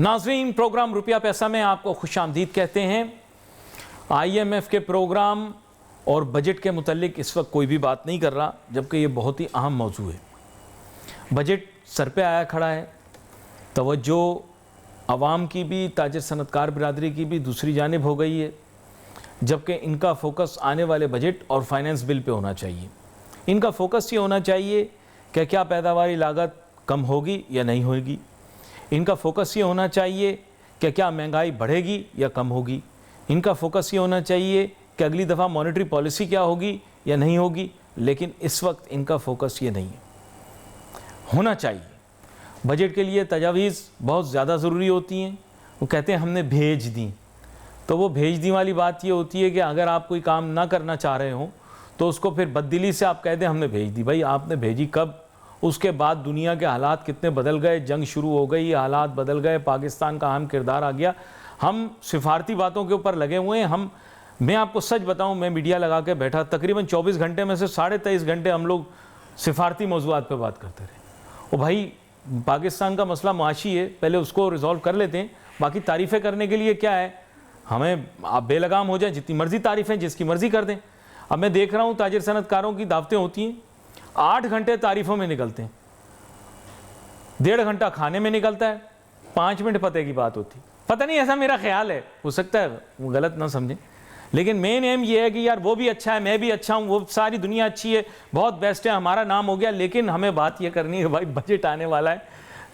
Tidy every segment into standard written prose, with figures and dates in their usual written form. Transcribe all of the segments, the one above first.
नाज़रीन, प्रोग्राम रुपया पैसा में आपको खुशामदीद कहते हैं। IMF के प्रोग्राम और बजट के मुतल्लिक इस वक्त कोई भी बात नहीं कर रहा, जबकि ये बहुत ही अहम मौजू है। बजट सर पे आया खड़ा है, तवज्जो आवाम की भी, ताजिर सनतकार बिरादरी की भी दूसरी जानिब हो गई है, जबकि इनका फोकस आने वाले बजट और फाइनेंस बिल पे होना चाहिए। इनका फोकस ये होना चाहिए कि क्या पैदावारी लागत कम होगी या नहीं होगी। इनका फोकस ये होना चाहिए कि क्या महंगाई बढ़ेगी या कम होगी। इनका फोकस ये होना चाहिए कि अगली दफ़ा मॉनेटरी पॉलिसी क्या होगी या नहीं होगी। लेकिन इस वक्त इनका फोकस ये नहीं है। होना चाहिए बजट के लिए तजावीज़ बहुत ज़्यादा ज़रूरी होती हैं। वो कहते हैं हमने भेज दी, तो वो भेज दी वाली बात ये होती है कि अगर आप कोई काम ना करना चाह रहे हो तो उसको फिर बददिली से आप कह दें हमने भेज दी। भाई आपने भेजी कब? उसके बाद दुनिया के हालात कितने बदल गए, जंग शुरू हो गई, हालात बदल गए, पाकिस्तान का अहम किरदार आ गया। हम सिफारती बातों के ऊपर लगे हुए हैं। मैं आपको सच बताऊं, मैं मीडिया लगा के बैठा, तकरीबन 24 घंटे में से 23.5 घंटे हम लोग सिफारती मौज़ूआत पे बात करते रहे। और भाई पाकिस्तान का मसला मुआशी है, पहले उसको रिजॉल्व कर लेते हैं। बाकी तारीफ़ें करने के लिए क्या है, हमें आप बेलगाम हो जाए, जितनी मर्ज़ी तारीफ़ें जिसकी मर्ज़ी कर दें। अब मैं देख रहा हूँ ताजिर सनतकारों की दावतें होती हैं, 8 घंटे तारीफ़ों में निकलते हैं, 1.5 घंटा खाने में निकलता है, 5 मिनट पते की बात होती। पता नहीं, ऐसा मेरा ख्याल है, हो सकता है वो गलत ना समझें, लेकिन मेन एम ये है कि यार वो भी अच्छा है, मैं भी अच्छा हूँ, वो सारी दुनिया अच्छी है, बहुत बेस्ट है, हमारा नाम हो गया। लेकिन हमें बात ये करनी है भाई बजट आने वाला है,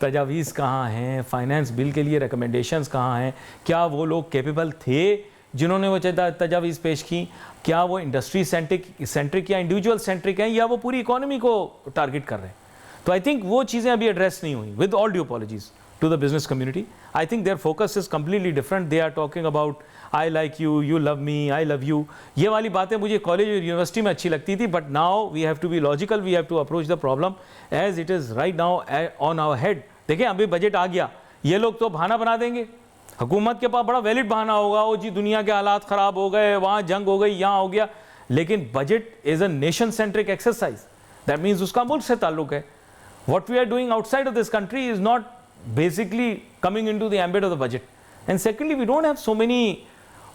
तजावीज़ कहाँ हैं, फाइनेंस बिल के लिए रिकमेंडेशंस कहाँ हैं, क्या वो लोग कैपेबल थे जिन्होंने वो तजावीज़ पेश की, क्या वो इंडस्ट्री सेंट्रिक या इंडिविजुअल सेंट्रिक हैं, या वो पूरी इकोनॉमी को टारगेट कर रहे हैं। तो आई थिंक वो चीज़ें अभी एड्रेस नहीं हुई। With all due apologies to the business community, I think their focus is completely different. They are talking about I like you, you love me, I love you. ये वाली बातें मुझे college और यूनिवर्सिटी में अच्छी लगती थी, but now we have to be logical, we have to approach the problem as it is right now on our head. देखिए अभी बजट आ गया, ये लोग तो बहाना बना देंगे, हुकूमत के पास बड़ा वैलिड बहाना होगा, वो जी दुनिया के हालात ख़राब हो गए, वहाँ जंग हो गई, यहाँ हो गया। लेकिन budget is a nation centric exercise, that means उसका मुल्क से ताल्लुक है। What we are doing outside of this country is not basically coming into the ambit of the budget. And secondly, we don't have so many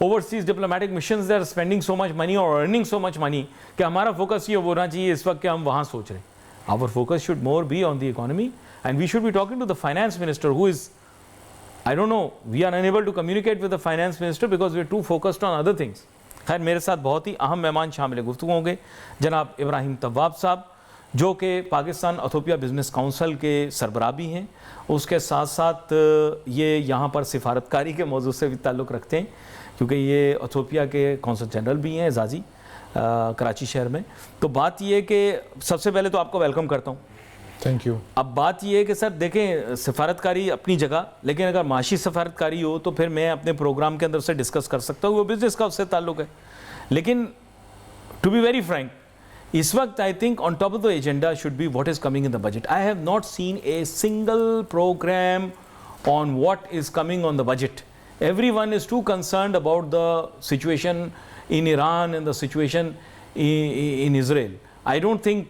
overseas diplomatic missions that are spending so much money or earning so much money कि हमारा focus ये होना चाहिए इस वक्त कि हम वहाँ सोच रहे हैं। Our focus should more be on the economy, and we should be talking to the finance minister who is, I don't know, we are unable to communicate with the finance minister because we are too focused on other things. खैर मेरे साथ बहुत ही अहम मेहमान शामिल गुफ्तगू होंगे, जनाब इब्राहिम तव्वाब साहब जो कि पाकिस्तान इथोपिया बिज़नेस काउंसिल के सरबराह भी हैं, उसके साथ साथ ये यहाँ पर सिफारतकारी के मौजू से भी ताल्लुक़ रखते हैं क्योंकि ये इथोपिया के कौंसल जनरल भी हैं एजाज़ी कराची शहर में। तो बात ये है कि सबसे पहले तो आपको वेलकम करता हूँ, थैंक यू। अब बात ये है कि सर देखें, सिफारतकारी अपनी जगह, लेकिन अगर माशी सिफारतकारी हो तो फिर मैं अपने प्रोग्राम के अंदर से डिस्कस कर सकता हूँ, वो बिज़नेस का उससे ताल्लुक़ है। लेकिन टू बी वेरी फ्रैंक, इस वक्त I think on top of the agenda should be what is coming in the budget. I have not seen a single program on what is coming on the budget. Everyone is too concerned about the situation in Iran and the situation in Israel. I don't think,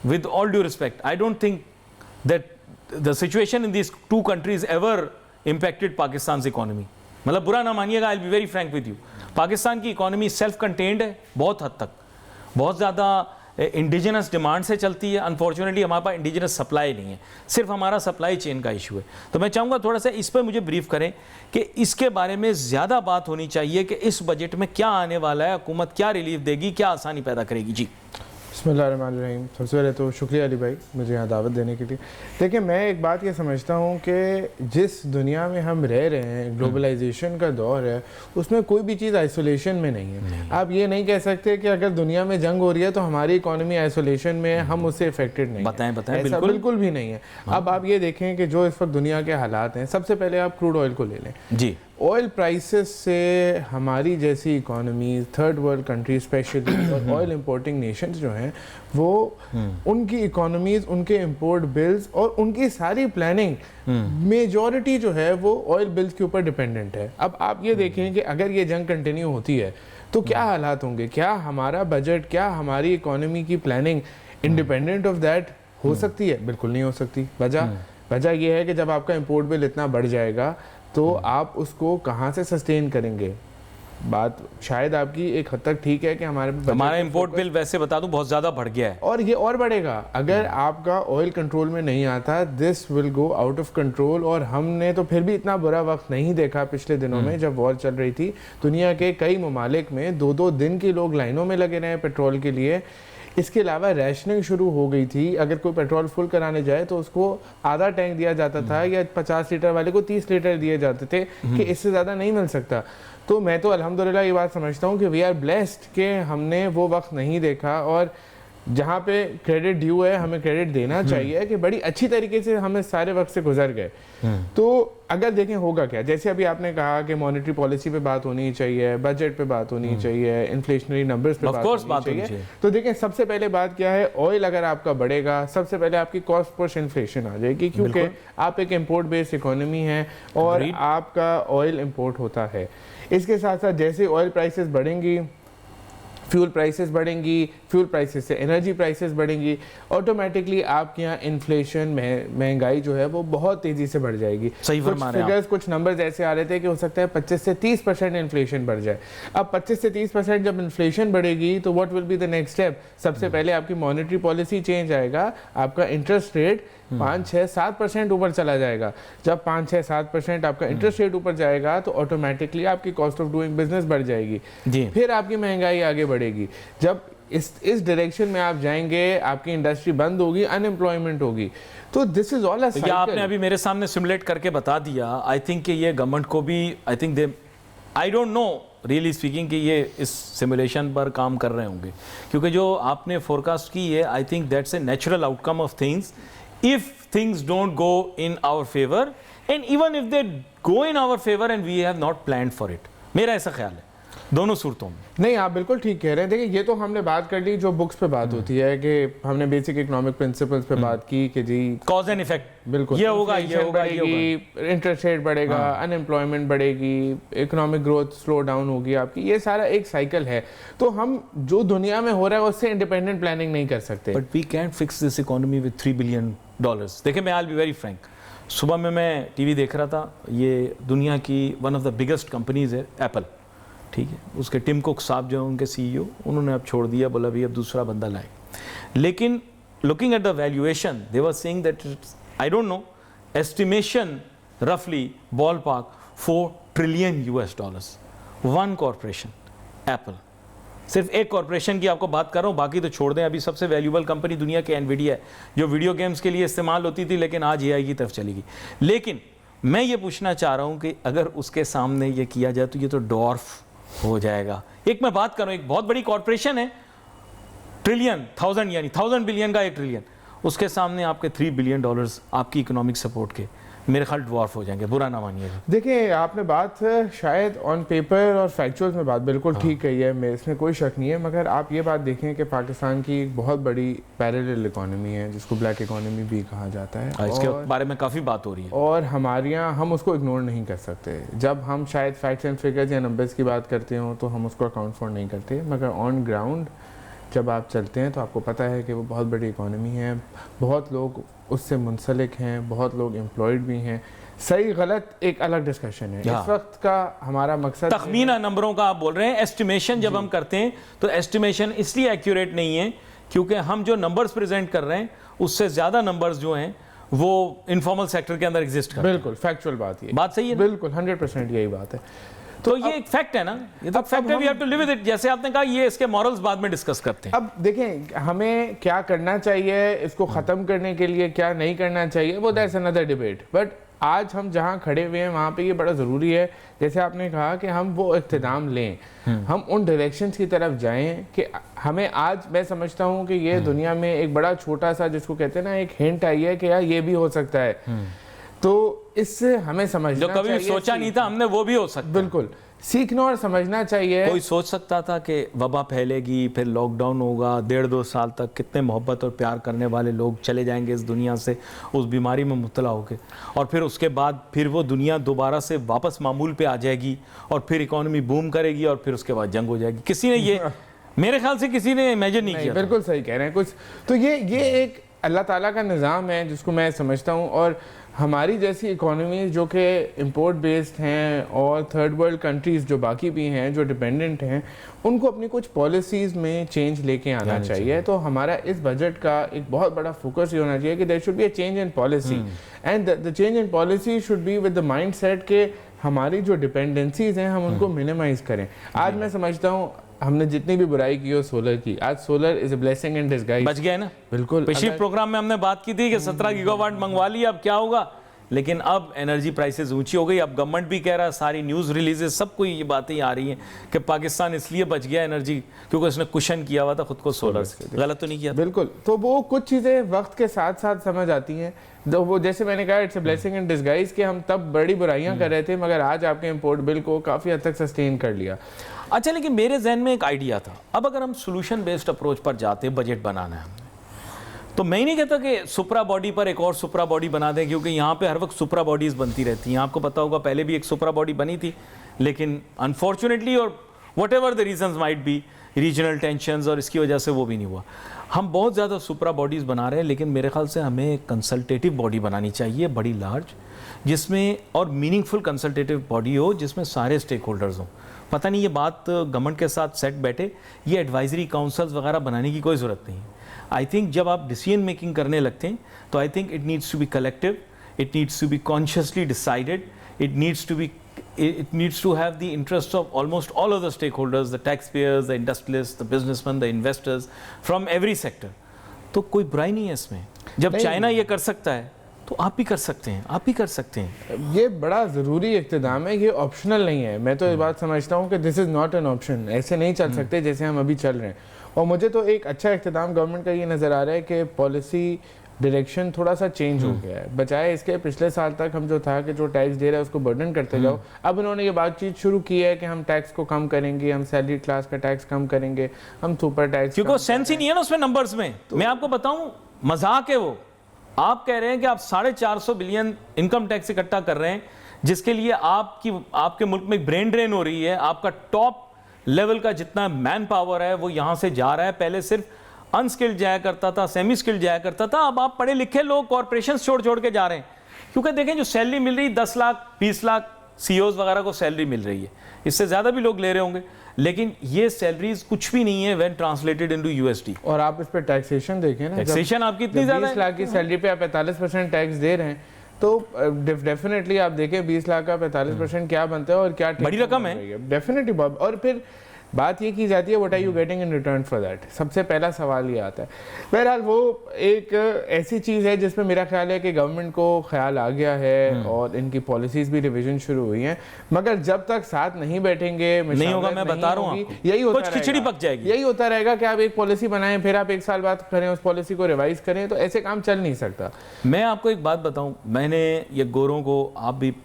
with all due respect, I don't think that the situation in these two countries ever impacted Pakistan's economy. मतलब बुरा ना मानिएगा, I'll be very frank with you. Pakistan की economy self contained है बहुत हद तक, बहुत ज़्यादा इंडिजिनस डिमांड से चलती है। अनफॉर्चुनेटली हमारे पास इंडिजिनस सप्लाई नहीं है, सिर्फ हमारा सप्लाई चेन का इशू है। तो मैं चाहूँगा थोड़ा सा इस पर मुझे ब्रीफ करें कि इसके बारे में ज़्यादा बात होनी चाहिए कि इस बजट में क्या आने वाला है, हुकूमत क्या रिलीफ देगी, क्या आसानी पैदा करेगी। जी बिस्मिल्लाहिर्रहमानिर्रहीम। सबसे पहले तो शुक्रिया अली भाई मुझे यहाँ दावत देने के लिए। देखिए मैं एक बात ये समझता हूँ कि जिस दुनिया में हम रह रहे हैं, ग्लोबलाइजेशन का दौर है, उसमें कोई भी चीज़ आइसोलेशन में नहीं है। आप ये नहीं कह सकते कि अगर दुनिया में जंग हो रही है तो हमारी इकोनॉमी आइसोलेशन में है, हम उससे इफेक्टेड नहीं। बताएं ऐसा बिल्कुल भी नहीं है। अब आप ये देखें कि जो इस वक्त दुनिया के हालात हैं, सबसे पहले आप क्रूड ऑयल को ले लें जी। ऑयल प्राइसेस से हमारी जैसी economy, third world country specially और ऑयल इंपोर्टिंग नेशंस जो हैं, वो उनकी इकोनॉमीज, उनके इंपोर्ट बिल्स और उनकी सारी प्लानिंग मेजॉरिटी जो है वो ऑयल बिल्स के ऊपर डिपेंडेंट है। अब आप ये देखें कि अगर ये जंग कंटिन्यू होती है तो क्या हालात होंगे, क्या हमारा बजट, क्या हमारी इकोनॉमी की प्लानिंग इंडिपेंडेंट ऑफ दैट हो सकती है? बिल्कुल नहीं हो सकती। वजह वजह यह है कि जब आपका इंपोर्ट बिल इतना बढ़ जाएगा तो आप उसको कहाँ से सस्टेन करेंगे। बात शायद आपकी एक हद तक ठीक है कि हमारा इंपोर्ट बिल वैसे बता दूं बहुत ज़्यादा बढ़ गया है, और ये और बढ़ेगा अगर आपका ऑयल कंट्रोल में नहीं आता। This will go out of control. और हमने तो फिर भी इतना बुरा वक्त नहीं देखा पिछले दिनों में जब वॉर चल रही थी। दुनिया के कई ममालिक में 2-2 दिन के लोग लाइनों में लगे रहे पेट्रोल के लिए। इसके अलावा रैशनिंग शुरू हो गई थी। अगर कोई पेट्रोल फुल कराने जाए तो उसको आधा टैंक दिया जाता था या 50 लीटर वाले को 30 लीटर दिए जाते थे कि इससे ज़्यादा नहीं मिल सकता। तो मैं तो अल्हम्दुलिल्लाह ये बात समझता हूँ कि वी आर ब्लेस्ड कि हमने वो वक्त नहीं देखा, और जहाँ पे क्रेडिट ड्यू है हमें क्रेडिट देना चाहिए कि बड़ी अच्छी तरीके से हम इस सारे वक्त से गुजर गए। तो अगर देखें होगा क्या, जैसे अभी आपने कहा कि मॉनेटरी पॉलिसी पे बात होनी चाहिए, बजट पे बात होनी चाहिए, इन्फ्लेशनरी नंबर्स पे बात होनी चाहिए। तो देखें सबसे पहले बात क्या है, ऑयल अगर आपका बढ़ेगा सबसे पहले आपकी कॉस्ट पुश इन्फ्लेशन आ जाएगी, क्योंकि आप एक इम्पोर्ट बेस्ड इकोनॉमी है और आपका ऑयल इम्पोर्ट होता है। इसके साथ साथ जैसे ऑयल प्राइसेस बढ़ेंगी, फ्यूल प्राइसेस बढ़ेंगी, फ्यूल प्राइसेस से एनर्जी प्राइसेस बढ़ेंगी, ऑटोमेटिकली आपके यहाँ इन्फ्लेशन महंगाई जो है वो बहुत तेज़ी से बढ़ जाएगी। सही कुछ फिगर्स, कुछ नंबर्स ऐसे आ रहे थे कि हो सकता है 25 से 30% इन्फ्लेशन बढ़ जाए। अब 25 से 30% जब इन्फ्लेशन बढ़ेगी तो what will be the next step? सबसे पहले आपकी मॉनेटरी पॉलिसी चेंज आएगा, आपका इंटरेस्ट रेट 5-6-7% ऊपर चला जाएगा। जब 5-6-7% आपका इंटरेस्ट रेट ऊपर जाएगा तो ऑटोमेटिकली आपकी कॉस्ट ऑफ डूइंग बिजनेस बढ़ जाएगी, फिर आपकी महंगाई आगे बढ़ेगी। जब इस डायरेक्शन में आप जाएंगे आपकी इंडस्ट्री बंद होगी, अनएम्प्लॉयमेंट होगी। तो this is all a cycle. आपने अभी मेरे सामने सिमुलेट करके बता दिया। आई थिंक कि ये गवर्नमेंट को भी, आई think they, I don't no really speaking कि ये इस सिमुलेशन पर काम कर रहे होंगे, क्योंकि जो आपने फोरकास्ट की है I think that's a natural outcome of things if things don't go in our favor, and even if they go in our favor and we have not planned for it. मेरा ऐसा ख्याल है दोनों सूरतों में। नहीं, आप बिल्कुल ठीक कह रहे हैं। देखिए ये तो हमने बात कर ली जो बुक्स पे बात होती है कि हमने बेसिक इकोनॉमिक प्रिंसिपल्स पे बात की कि जी कॉज एंड इफेक्ट, बिल्कुल ये होगा, ये होगा, ये होगा, इंटरेस्ट रेट बढ़ेगा, अनएम्प्लॉयमेंट बढ़ेगी, इकोनॉमिक ग्रोथ स्लो डाउन होगी आपकी, ये सारा एक साइकिल है। तो हम जो दुनिया में हो रहा है उससे इंडिपेंडेंट प्लानिंग नहीं कर सकते। But we can't fix this economy with $3 billion. देखिए मैं I will be very frank, सुबह में मैं टीवी देख रहा था, ये दुनिया की one of the biggest companies है एप्पल, ठीक है। उसके टिम कुक साहब जो हैं उनके CEO, उन्होंने अब छोड़ दिया, बोला भी अब दूसरा बंदा लाए। लेकिन looking at the valuation they were saying that I don't know, estimation रफली ball park $4 trillion one corporation Apple. सिर्फ एक कॉरपोरेशन की आपको बात कर रहा हूँ, बाकी तो छोड़ दें। अभी सबसे वैल्यूबल कंपनी दुनिया की एनवीडिया है, जो वीडियो गेम्स के लिए इस्तेमाल होती थी लेकिन आज AI की तरफ चली गई। लेकिन मैं ये पूछना चाह रहा हूँ कि अगर उसके सामने ये किया जाए तो ये तो डॉर्फ हो जाएगा। एक मैं बात कर रहा हूँ, एक बहुत बड़ी कॉरपोरेशन है, ट्रिलियन, 1000 यानी 1000 बिलियन का 1 ट्रिलियन, उसके सामने आपके $3 बिलियन आपकी इकोनॉमिक सपोर्ट के, मेरे ख्याल डॉर्फ हो जाएंगे, बुरा ना मानिएगा। देखिए आपने बात शायद ऑन पेपर और फैक्चुअल्स में बात बिल्कुल ठीक कही है, मैं इसमें कोई शक नहीं है, मगर आप ये बात देखें कि पाकिस्तान की एक बहुत बड़ी पैरेलल इकोनॉमी है जिसको ब्लैक इकोनॉमी भी कहा जाता है, इसके बारे में काफ़ी बात हो रही है और हमारे यहाँ हम उसको इग्नोर नहीं कर सकते। जब हम शायद फैक्ट्स एंड फिगर्स या नंबर्स की बात करते हो तो हम उसको अकाउंट फॉर नहीं करते, मगर ऑन ग्राउंड जब आप चलते हैं तो आपको पता है कि वो बहुत बड़ी इकोनॉमी है, बहुत लोग उससे मुंसलिक हैं, बहुत लोग एम्प्लॉयड भी हैं। सही गलत एक अलग डिस्कशन है, इस वक्त का हमारा मकसद तखमीना नंबरों का आप बोल रहे हैं। एस्टिमेशन जब हम करते हैं तो एस्टिमेशन इसलिए एक्यूरेट नहीं है क्योंकि हम जो नंबर्स प्रेजेंट कर रहे हैं उससे ज़्यादा नंबर्स जो हैं वो इनफॉर्मल सेक्टर के अंदर एग्जिस्ट करते हैं। बिल्कुल फैक्चुअल बात, ये बात सही है, बिल्कुल 100% यही बात है। तो ये एक फैक्ट है ना, ये तो फैक्ट है, we have to live with it. जैसे आपने कहा ये इसके मॉरल्स बाद में डिस्कस करते हैं। अब देखें हमें क्या करना चाहिए, इसको ख़त्म करने के लिए क्या नहीं करना चाहिए, वो दैट्स अनदर डिबेट। बट आज हम जहाँ खड़े हुए हैं वहाँ पे ये बड़ा ज़रूरी है, जैसे आपने कहा कि हम वो इक़्तिदाम लें, हम उन डायरेक्शंस की तरफ जाएं कि हमें आज, मैं समझता हूँ कि ये दुनिया में एक बड़ा छोटा सा जिसको कहते हैं ना एक हिंट आई है कि यार ये भी हो सकता है, तो इससे हमें समझना जो कभी सोचा नहीं था हमने वो भी हो सकता है। बिल्कुल सीखना और समझना चाहिए। कोई सोच सकता था कि वबा फैलेगी, फिर लॉकडाउन होगा, 1.5-2 साल तक कितने मोहब्बत और प्यार करने वाले लोग चले जाएंगे इस दुनिया से उस बीमारी में मुब्तला होकर, और फिर उसके बाद फिर वो दुनिया दोबारा से वापस मामूल पे आ जाएगी और फिर इकोनॉमी बूम करेगी और फिर उसके बाद जंग हो जाएगी। किसी ने ये मेरे ख्याल से किसी ने इमेजिन नहीं किया। बिल्कुल सही कह रहे हैं कुछ। तो ये एक अल्लाह ताला का निज़ाम है जिसको मैं समझता हूँ, और हमारी जैसी इकोनॉमी जो कि इंपोर्ट बेस्ड हैं और थर्ड वर्ल्ड कंट्रीज़ जो बाकी भी हैं जो डिपेंडेंट हैं, उनको अपनी कुछ पॉलिसीज़ में चेंज लेके आना चाहिए। तो हमारा इस बजट का एक बहुत बड़ा फोकस ये होना चाहिए कि there should be a change in policy, and the change in policy should be with the mindset के हमारी जो डिपेंडेंसीज हैं हम उनको मिनिमाइज करें। आज मैं समझता हूँ हमने जितनी भी बुराई की हो सोलर की, आज solar is a blessing in disguise. बच गए ना, बिल्कुल। पिछले प्रोग्राम में हमने बात की थी कि 17 गीगावाट मंगवा लिया, अब क्या होगा, लेकिन अब एनर्जी प्राइसेस ऊंची हो गई। अब गवर्नमेंट भी कह रहा है, सारी न्यूज़ रिलीजेस सबको ये बातें आ रही हैं कि पाकिस्तान इसलिए बच गया एनर्जी क्योंकि उसने कुशन किया हुआ था खुद को सोलर से। गलत तो नहीं किया? बिल्कुल। तो वो कुछ चीज़ें वक्त के साथ साथ समझ आती हैं। तो वो जैसे मैंने कहा it's a blessing in disguise कि हम तब बड़ी बुराइयां कर रहे थे, मगर आज आपके इंपोर्ट बिल को काफ़ी हद तक सस्टेन कर लिया। अच्छा, लेकिन मेरे जहन में एक आइडिया था, अब अगर हम सोल्यूशन बेस्ड अप्रोच पर जाते, बजट बनाना है हमने, तो मैं ही नहीं कहता कि सुपरा बॉडी पर एक और सुपरा बॉडी बना दें, क्योंकि यहाँ पे हर वक्त सुपरा बॉडीज़ बनती रहती हैं। आपको पता होगा पहले भी एक सुपरा बॉडी बनी थी, लेकिन अनफॉर्चुनेटली और what ever the reasons might be, regional tensions और इसकी वजह से वो भी नहीं हुआ। हम बहुत ज़्यादा सुपरा बॉडीज़ बना रहे हैं, लेकिन मेरे ख्याल से हमें एक कंसल्टेटिव बॉडी बनानी चाहिए, बड़ी लार्ज, जिसमें और मीनिंगफुल कंसल्टेटिव बॉडी हो जिसमें सारे स्टेक होल्डर्स हों। पता नहीं ये बात गवर्नमेंट के साथ सेट बैठे, ये एडवाइजरी काउंसिल्स वगैरह बनाने की कोई ज़रूरत नहीं है। आई थिंक जब आप डिसीजन मेकिंग करने लगते हैं तो I think it needs to be collective, it needs to be consciously decided, it needs to have the interest of almost all of the stakeholders, the taxpayers, the industrialists, the businessmen, the investors, from every sector. तो कोई बुराई नहीं है इसमें। जब China ये कर सकता है तो आप भी कर सकते हैं, आप भी कर सकते हैं। ये बड़ा ज़रूरी इक़्तिदाम है, ये ऑप्शनल नहीं है। मैं तो ये बात समझता हूँ कि this is not an option. ऐसे नहीं चल सकते जैसे हम अभी चल रहे हैं। और मुझे तो एक अच्छा इक़्तिदाम गवर्नमेंट का ये नज़र आ रहा है कि पॉलिसी डायरेक्शन थोड़ा सा चेंज हो गया है। बजाय इसके पिछले साल तक हम जो था कि जो टैक्स दे रहा है उसको बर्डन करते जाओ, अब इन्होंने ये बातचीत शुरू की है कि हम टैक्स को कम करेंगे, हम सैलरी क्लास का टैक्स कम करेंगे, हम सुपर टैक्स, क्योंकि सेंस ही नहीं है ना उसमें नंबर्स में। तो मैं आपको बताऊं, मजाक है वो। आप कह रहे हैं कि आप 450 बिलियन इनकम टैक्स इकट्ठा कर रहे हैं, जिसके लिए आपके मुल्क में ब्रेन ड्रेन हो रही है। आपका टॉप लेवल का जितना मैन पावर है वो यहां से जा रहा है। पहले सिर्फ अनस्किल्ड जाया करता था, सेमी स्किल्ड जाया करता था, अब आप पढ़े लिखे लोग कॉर्पोरेशन छोड़ के जा रहे हैं। क्योंकि देखें जो सैलरी मिल रही 10 लाख 20 लाख सीईओज वगैरह को सैलरी मिल रही है, इससे ज़्यादा भी लोग ले रहे होंगे, लेकिन ये सैलरीज कुछ भी नहीं है व्हेन ट्रांसलेटेड इनटू यूएसडी। और आप इस पे टैक्सेशन देखें ना, टैक्सेशन आपकी इतनी ज़्यादा है, 20 लाख की सैलरी पे आप 45% टैक्स दे रहे हैं, तो डेफिनेटली आप देखें 20 लाख का 45% क्या बनता है और क्या बड़ी रकम है डेफिनेटली। और फिर बात ये की जाती है what are you getting in return for that, सबसे पहला सवाल ये आता है। बहरहाल वो एक ऐसी चीज़ है जिसमें मेरा ख्याल है कि गवर्नमेंट को ख्याल आ गया है और इनकी पॉलिसीज़ भी रिवीजन शुरू हुई हैं, मगर जब तक साथ नहीं बैठेंगे नहीं होगा। मैं बता रहा हूँ यही होता कुछ खिचड़ी पक जाएगी। यही होता रहेगा कि आप एक पॉलिसी बनाएं, फिर आप 1 साल बाद करें उस पॉलिसी को रिवाइज करें, तो ऐसे काम चल नहीं सकता। मैं आपको एक बात बताऊँ, मैंने ये गोरों को, आप भी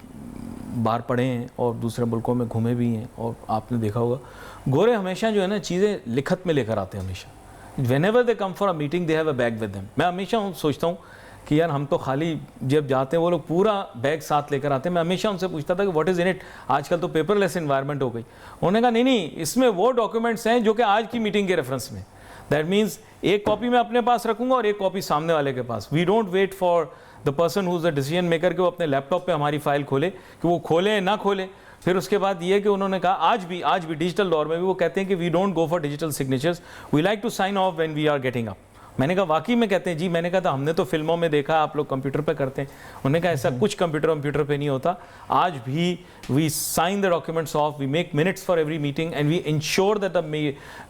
बाहर पढ़े हैं और दूसरे मुल्कों में घूमे भी हैं, और आपने देखा होगा गोरे हमेशा जो है ना चीज़ें लिखत में लेकर आते हैं। हमेशा when ever they come for a meeting they have a bag with them. मैं हमेशा सोचता हूँ कि यार हम तो खाली जब जाते हैं, वो लोग पूरा बैग साथ लेकर आते हैं। मैं हमेशा उनसे पूछता था कि व्हाट इज़ इन इट। आजकल तो पेपरलेस इन्वायरमेंट हो गई। उन्होंने कहा नहीं, इसमें वो डॉक्यूमेंट्स हैं जो कि आज की मीटिंग के रेफरेंस में, दैट मीन्स एक कॉपी मैं अपने पास रखूँगा और एक कॉपी सामने वाले के पास। We don't wait for the person who is the decision maker कि वो अपने लैपटॉप पे हमारी फाइल खोले, कि वो खोले ना खोले। फिर उसके बाद ये कि उन्होंने कहा आज भी डिजिटल दौर में भी वो कहते हैं कि we don't go for digital signatures, we like to sign off when we are getting up. मैंने कहा वाकई में कहते हैं जी। मैंने कहा था हमने तो फिल्मों में देखा आप लोग कंप्यूटर पे करते हैं। उन्होंने कहा ऐसा कुछ कंप्यूटर पे नहीं होता। आज भी we sign the documents off, we make minutes for every meeting and we ensure that the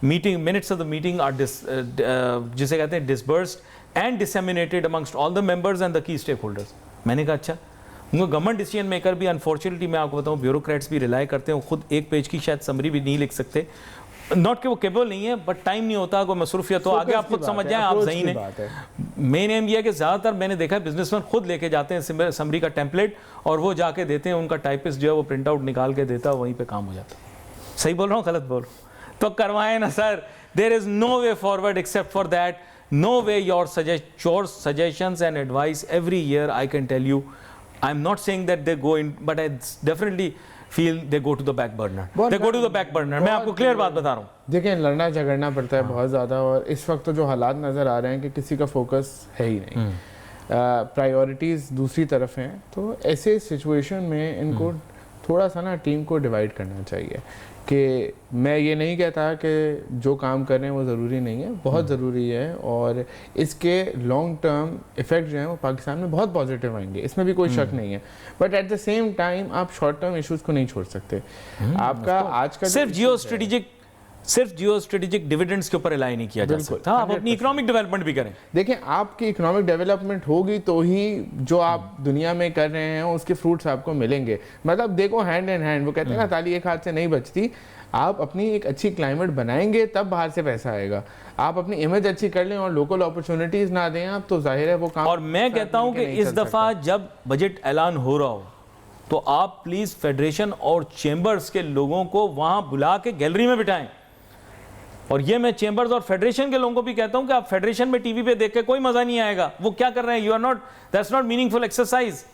meeting minutes of the meeting are जिसे कहते हैं disbursed and disseminated amongst all the members and the key stakeholders. मैंने कहा अच्छा, government decision maker भी unfortunately मैं आपको बताऊं ब्यूरोक्रेट्स भी रिलाई करते हैं, खुद एक पेज की शायद समरी भी नहीं लिख सकते। नॉट कि वो केबल नहीं है, बट टाइम नहीं होता, कोई मसरूफियत हो, आगे आप खुद समझ जाएं, आप सही नहीं। मेन एम ये है कि ज़्यादातर मैंने देखा है बिजनेसमैन खुद लेके जाते हैं समरी का टेम्पलेट और वो जाके देते हैं, उनका टाइपिस्ट जो है वो प्रिंट आउट निकाल के देता है, वहीं पे काम हो जाता है। सही बोल रहा हूँ, गलत बोल रहा हूँ? तो करवाएं ना sir. There is no way forward except for that. No way your suggestions and advice every year I can tell you. I'm not saying that they go in, but I definitely feel they go to the back burner. They go to the back burner. मैं आपको clear बात बता रहा हूँ। देखिए लड़ना झगड़ना पड़ता है बहुत ज़्यादा, और इस वक्त तो जो हालात नज़र आ रहे हैं कि किसी का फोकस है ही नहीं। प्रायोरिटीज़ दूसरी तरफ हैं, तो ऐसे सिचुएशन में इनको थोड़ा सा ना टीम को डिवाइड करना चाहिए कि मैं ये नहीं कहता कि जो काम कर रहे हैं वो ज़रूरी नहीं है, बहुत ज़रूरी है, और इसके लॉन्ग टर्म इफ़ेक्ट जो हैं वो पाकिस्तान में बहुत पॉजिटिव आएंगे, इसमें भी कोई शक नहीं है। But at the same time आप शॉर्ट टर्म इश्यूज़ को नहीं छोड़ सकते। आपका आज का सिर्फ जियो स्ट्रेटेजिक डिविडेंड्स के ऊपर रिलाई नहीं किया जा सकता, आप अपनी इकोनॉमिक डेवलपमेंट भी करें। देखें, आपकी इकोनॉमिक डेवलपमेंट होगी तो ही जो आप दुनिया में कर रहे हैं उसके फ्रूट्स आपको मिलेंगे। मतलब देखो, हैंड इन हैंड, वो कहते हैं ना ताली एक हाथ से नहीं बचती। आप अपनी एक अच्छी क्लाइमेट बनाएंगे तब बाहर से पैसा आएगा। आप अपनी इमेज अच्छी कर लें और लोकल अपॉर्चुनिटीज ना दें आप, तो जाहिर है वो काम। और मैं कहता हूं कि इस दफा जब बजट ऐलान हो रहा हो तो आप प्लीज फेडरेशन और चेंबर्स के लोगों को वहां बुला के गैलरी में बिठाएं। और ये मैं चेंबर्स और फेडरेशन के लोगों को भी कहता हूं कि आप फेडरेशन में टीवी पे देख के कोई मजा नहीं आएगा। वो क्या कर रहे हैं, you are not, that's not meaningful exercise.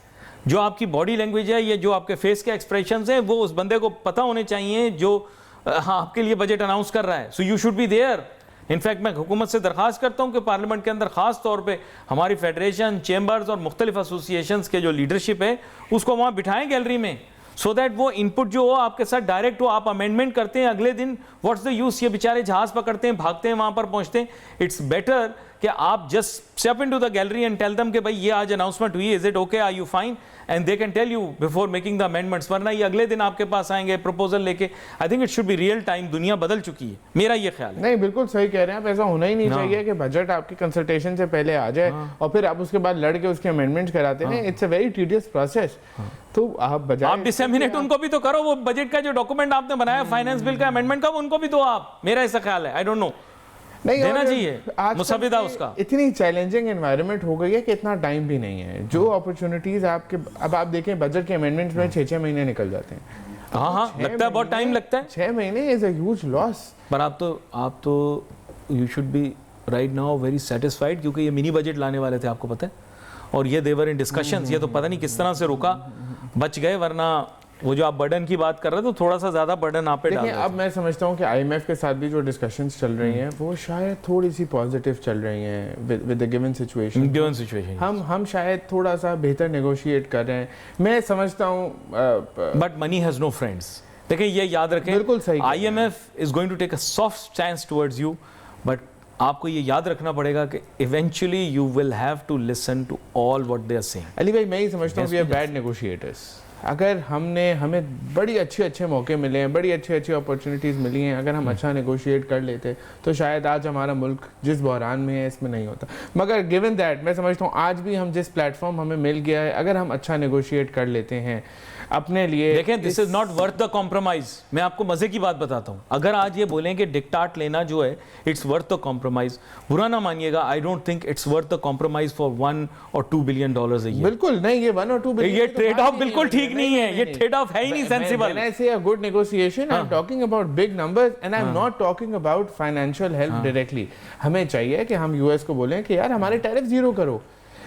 जो आपकी बॉडी लैंग्वेज है, ये जो आपके फेस के एक्सप्रेशंस हैं, वो उस बंदे को पता होने चाहिए जो आपके लिए बजट अनाउंस कर रहा है। So you should be there. In fact मैं हुकूमत से दरख्वास्त करता हूं कि पार्लियामेंट के अंदर खास तौर पे हमारी फेडरेशन, चेंबर्स और मुख्तलिफ एसोसिएशंस के जो लीडरशिप है उसको वहां बिठाएं गैलरी में, सो दैट वो इनपुट जो हो आपके साथ डायरेक्ट हो। आप अमेंडमेंट करते हैं, अगले दिन व्हाट्स द यूज, ये बेचारे जहाज पकड़ते हैं, भागते हैं, वहां पर पहुंचते हैं। इट्स बेटर कि आप just step into the gallery and tell them कि भाई ये आज अनाउंसमेंट हुई, is it okay, are you fine, and they can tell you before making the amendments. वरना ये अगले दिन आपके पास आएंगे प्रपोजल लेके। I think it should be real time. दुनिया बदल चुकी है, मेरा ये ख्याल है। नहीं, बिल्कुल सही कह रहे हैं आप। ऐसा होना ही नहीं चाहिए कि बजट आपकी कंसल्टेशन से पहले आ जाए और फिर आप उसके बाद लड़ के उसके अमेंडमेंट्स कराते हैं। It's a very tedious process. तो आप बजाय आप डिसेमिनेट उनको भी तो करो, वो बजट का जो डॉक्यूमेंट आपने बनाया फाइनेंस बिल का अमेंडमेंट का, उनको भी दो आप। मेरा ऐसा ख्याल है, आई डोंट नो, नहीं देना चाहिए मुसविदा आज उसका। इतनी चैलेंजिंग एनवायरनमेंट हो गई है कि इतना टाइम भी नहीं है। जो अपॉर्चुनिटीज आपके, अब आप देखें बजट के अमेंडमेंट्स में 6-6 महीने निकल जाते हैं। हाँ, लगता है बहुत टाइम लगता है। 6 महीने इज अ ह्यूज लॉस। पर आप तो you should B right now very satisfied, क्योंकि ये मिनी बजट लाने वाले थे, आपको पता है, और ये देवर इन डिस्कशंस। ये तो पता नहीं किस तरह से रुका, बच गए, वरना वो जो आप बर्डन की बात कर रहे थे तो थोड़ा सा ज्यादा बर्डन आप पे डाल रहे थे। अब मैं समझता हूँ कि आईएमएफ के साथ भी जो डिस्कशंस चल रही हैं वो शायद थोड़ी सी पॉजिटिव चल रही हैं विद द गिवन सिचुएशन। हम शायद थोड़ा सा बेहतर नेगोशिएट कर रहे हैं, मैं समझता हूँ। But money has no friends. देखिए ये याद रखें, बिल्कुल सही, IMF is going to take a soft stance towards you, but आपको ये याद रखना पड़ेगा कि eventually you will have to listen to all what they are saying. Ali भाई, मैं ही समझता हूँ वी आर बैड नेगोशिएटर्स। अगर हमें बड़ी अच्छे मौके मिले हैं, बड़ी अच्छी अपॉर्चुनिटीज़ मिली हैं, अगर हम अच्छा नेगोशिएट कर लेते तो शायद आज हमारा मुल्क जिस बहरान में है इसमें नहीं होता। मगर गिवन दैट, मैं समझता हूँ आज भी हम जिस प्लेटफॉर्म हमें मिल गया है, अगर हम अच्छा नेगोशिएट कर लेते हैं अपने लिए। देखें, this is not worth the compromise. मैं आपको मजे की बात बताता हूं, अगर आज ये बोलें कि डिक्टाट लेना जो है इट्स वर्थ द कॉम्प्रोमाइज, बुरा ना मानिएगा, I don't think it's worth the compromise for $1 or $2 billion a year। बिल्कुल नहीं, ये 1 or 2 बिलियन ये ट्रेड ऑफ बिल्कुल ठीक नहीं है, ये ट्रेड ऑफ है ही नहीं sensible. When I say a good negotiation, I'm talking about big numbers and I'm not talking about financial help directly। हमें चाहिए कि हम यूएस को बोलें कि यार हमारे टैरिफ जीरो करो।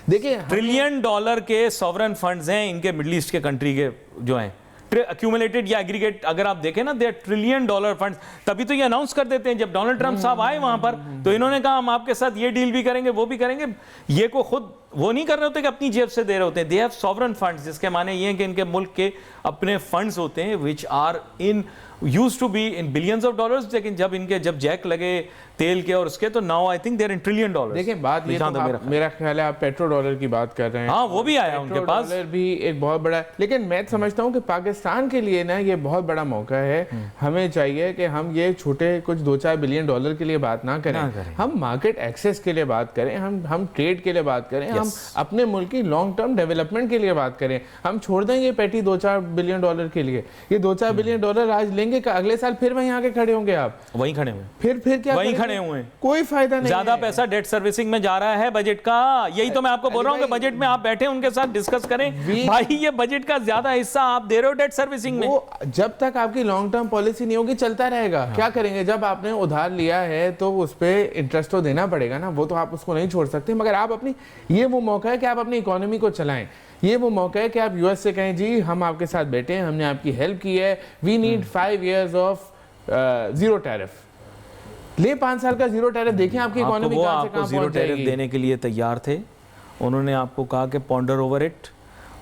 देखिए, $1 trillion के सॉवरन फंड्स हैं इनके, मिडिल ईस्ट के कंट्री के जो हैं अक्यूमुलेटेड या एग्रीगेट, अगर आप देखें ना, दे $1 trillion फंड्स। तभी तो ये अनाउंस कर देते हैं। जब डोनाल्ड ट्रंप साहब आए वहां पर तो इन्होंने कहा हम आपके साथ ये डील भी करेंगे, वो भी करेंगे। ये को खुद वो नहीं कर रहे होते कि अपनी जेब से दे रहे होते हैं। दे हैव सॉवरन फंड्स, जिसके माने ये है कि इनके मुल्क के अपने फंड्स होते हैं which are in used to be in billions of dollars. लेकिन जब जैक लगे तेल के और उसके, तो now I think they are in $1 trillion। देखिए बात ये तो मेरा ख्याल है आप पेट्रो डॉलर की बात कर रहे हैं। हाँ, वो भी आया उनके पास, डॉलर भी एक बहुत बड़ा। लेकिन मैं समझता हूँ कि पाकिस्तान के लिए ना ये बहुत बड़ा मौका है। हमें चाहिए कि हम ये छोटे कुछ $2-4 बिलियन के लिए बात ना करें, हम मार्केट एक्सेस के लिए बात करें, हम ट्रेड के लिए बात करें, हम अपने मुल्क की लॉन्ग टर्म डेवलपमेंट के लिए बात करें। हम छोड़ देंगे पेटी $2-4 बिलियन के लिए। ये $2-4 बिलियन आज लेंगे का अगले साल फिर वहीं आके खड़े होंगे आप, वहीं खड़े हुए, फिर क्या वहीं खड़े हुए हैं, कोई फायदा नहीं। ज्यादा पैसा डेट सर्विसिंग में जा रहा है बजट का। यही तो मैं आपको बोल रहा हूं कि बजट में आप बैठे उनके साथ डिस्कस करें, भाई ये बजट का ज्यादा हिस्सा आप दे रहे हो डेट सर्विसिंग में। जब तक आपकी लॉन्ग टर्म पॉलिसी नहीं होगी चलता रहेगा। क्या करेंगे, जब आपने उधार लिया है तो उस पर इंटरेस्ट तो देना पड़ेगा ना, वो तो आप उसको नहीं छोड़ सकते। मगर आप अपनी, ये वो मौका है कि आप अपनी इकोनॉमी को चलाएं। ये वो मौका है कि आप यूएस से कहें जी हम आपके साथ बैठे हैं, हमने आपकी हेल्प की है, we need 5 years of zero tariff. ले 5 साल का जीरो टैरिफ, देखें आपकी इकोनॉमी कहां से कहां पहुंच जाएगी। जीरो टैरिफ देने के लिए तैयार थे उन्होंने आपको कहा कि पॉन्डर ओवर इट,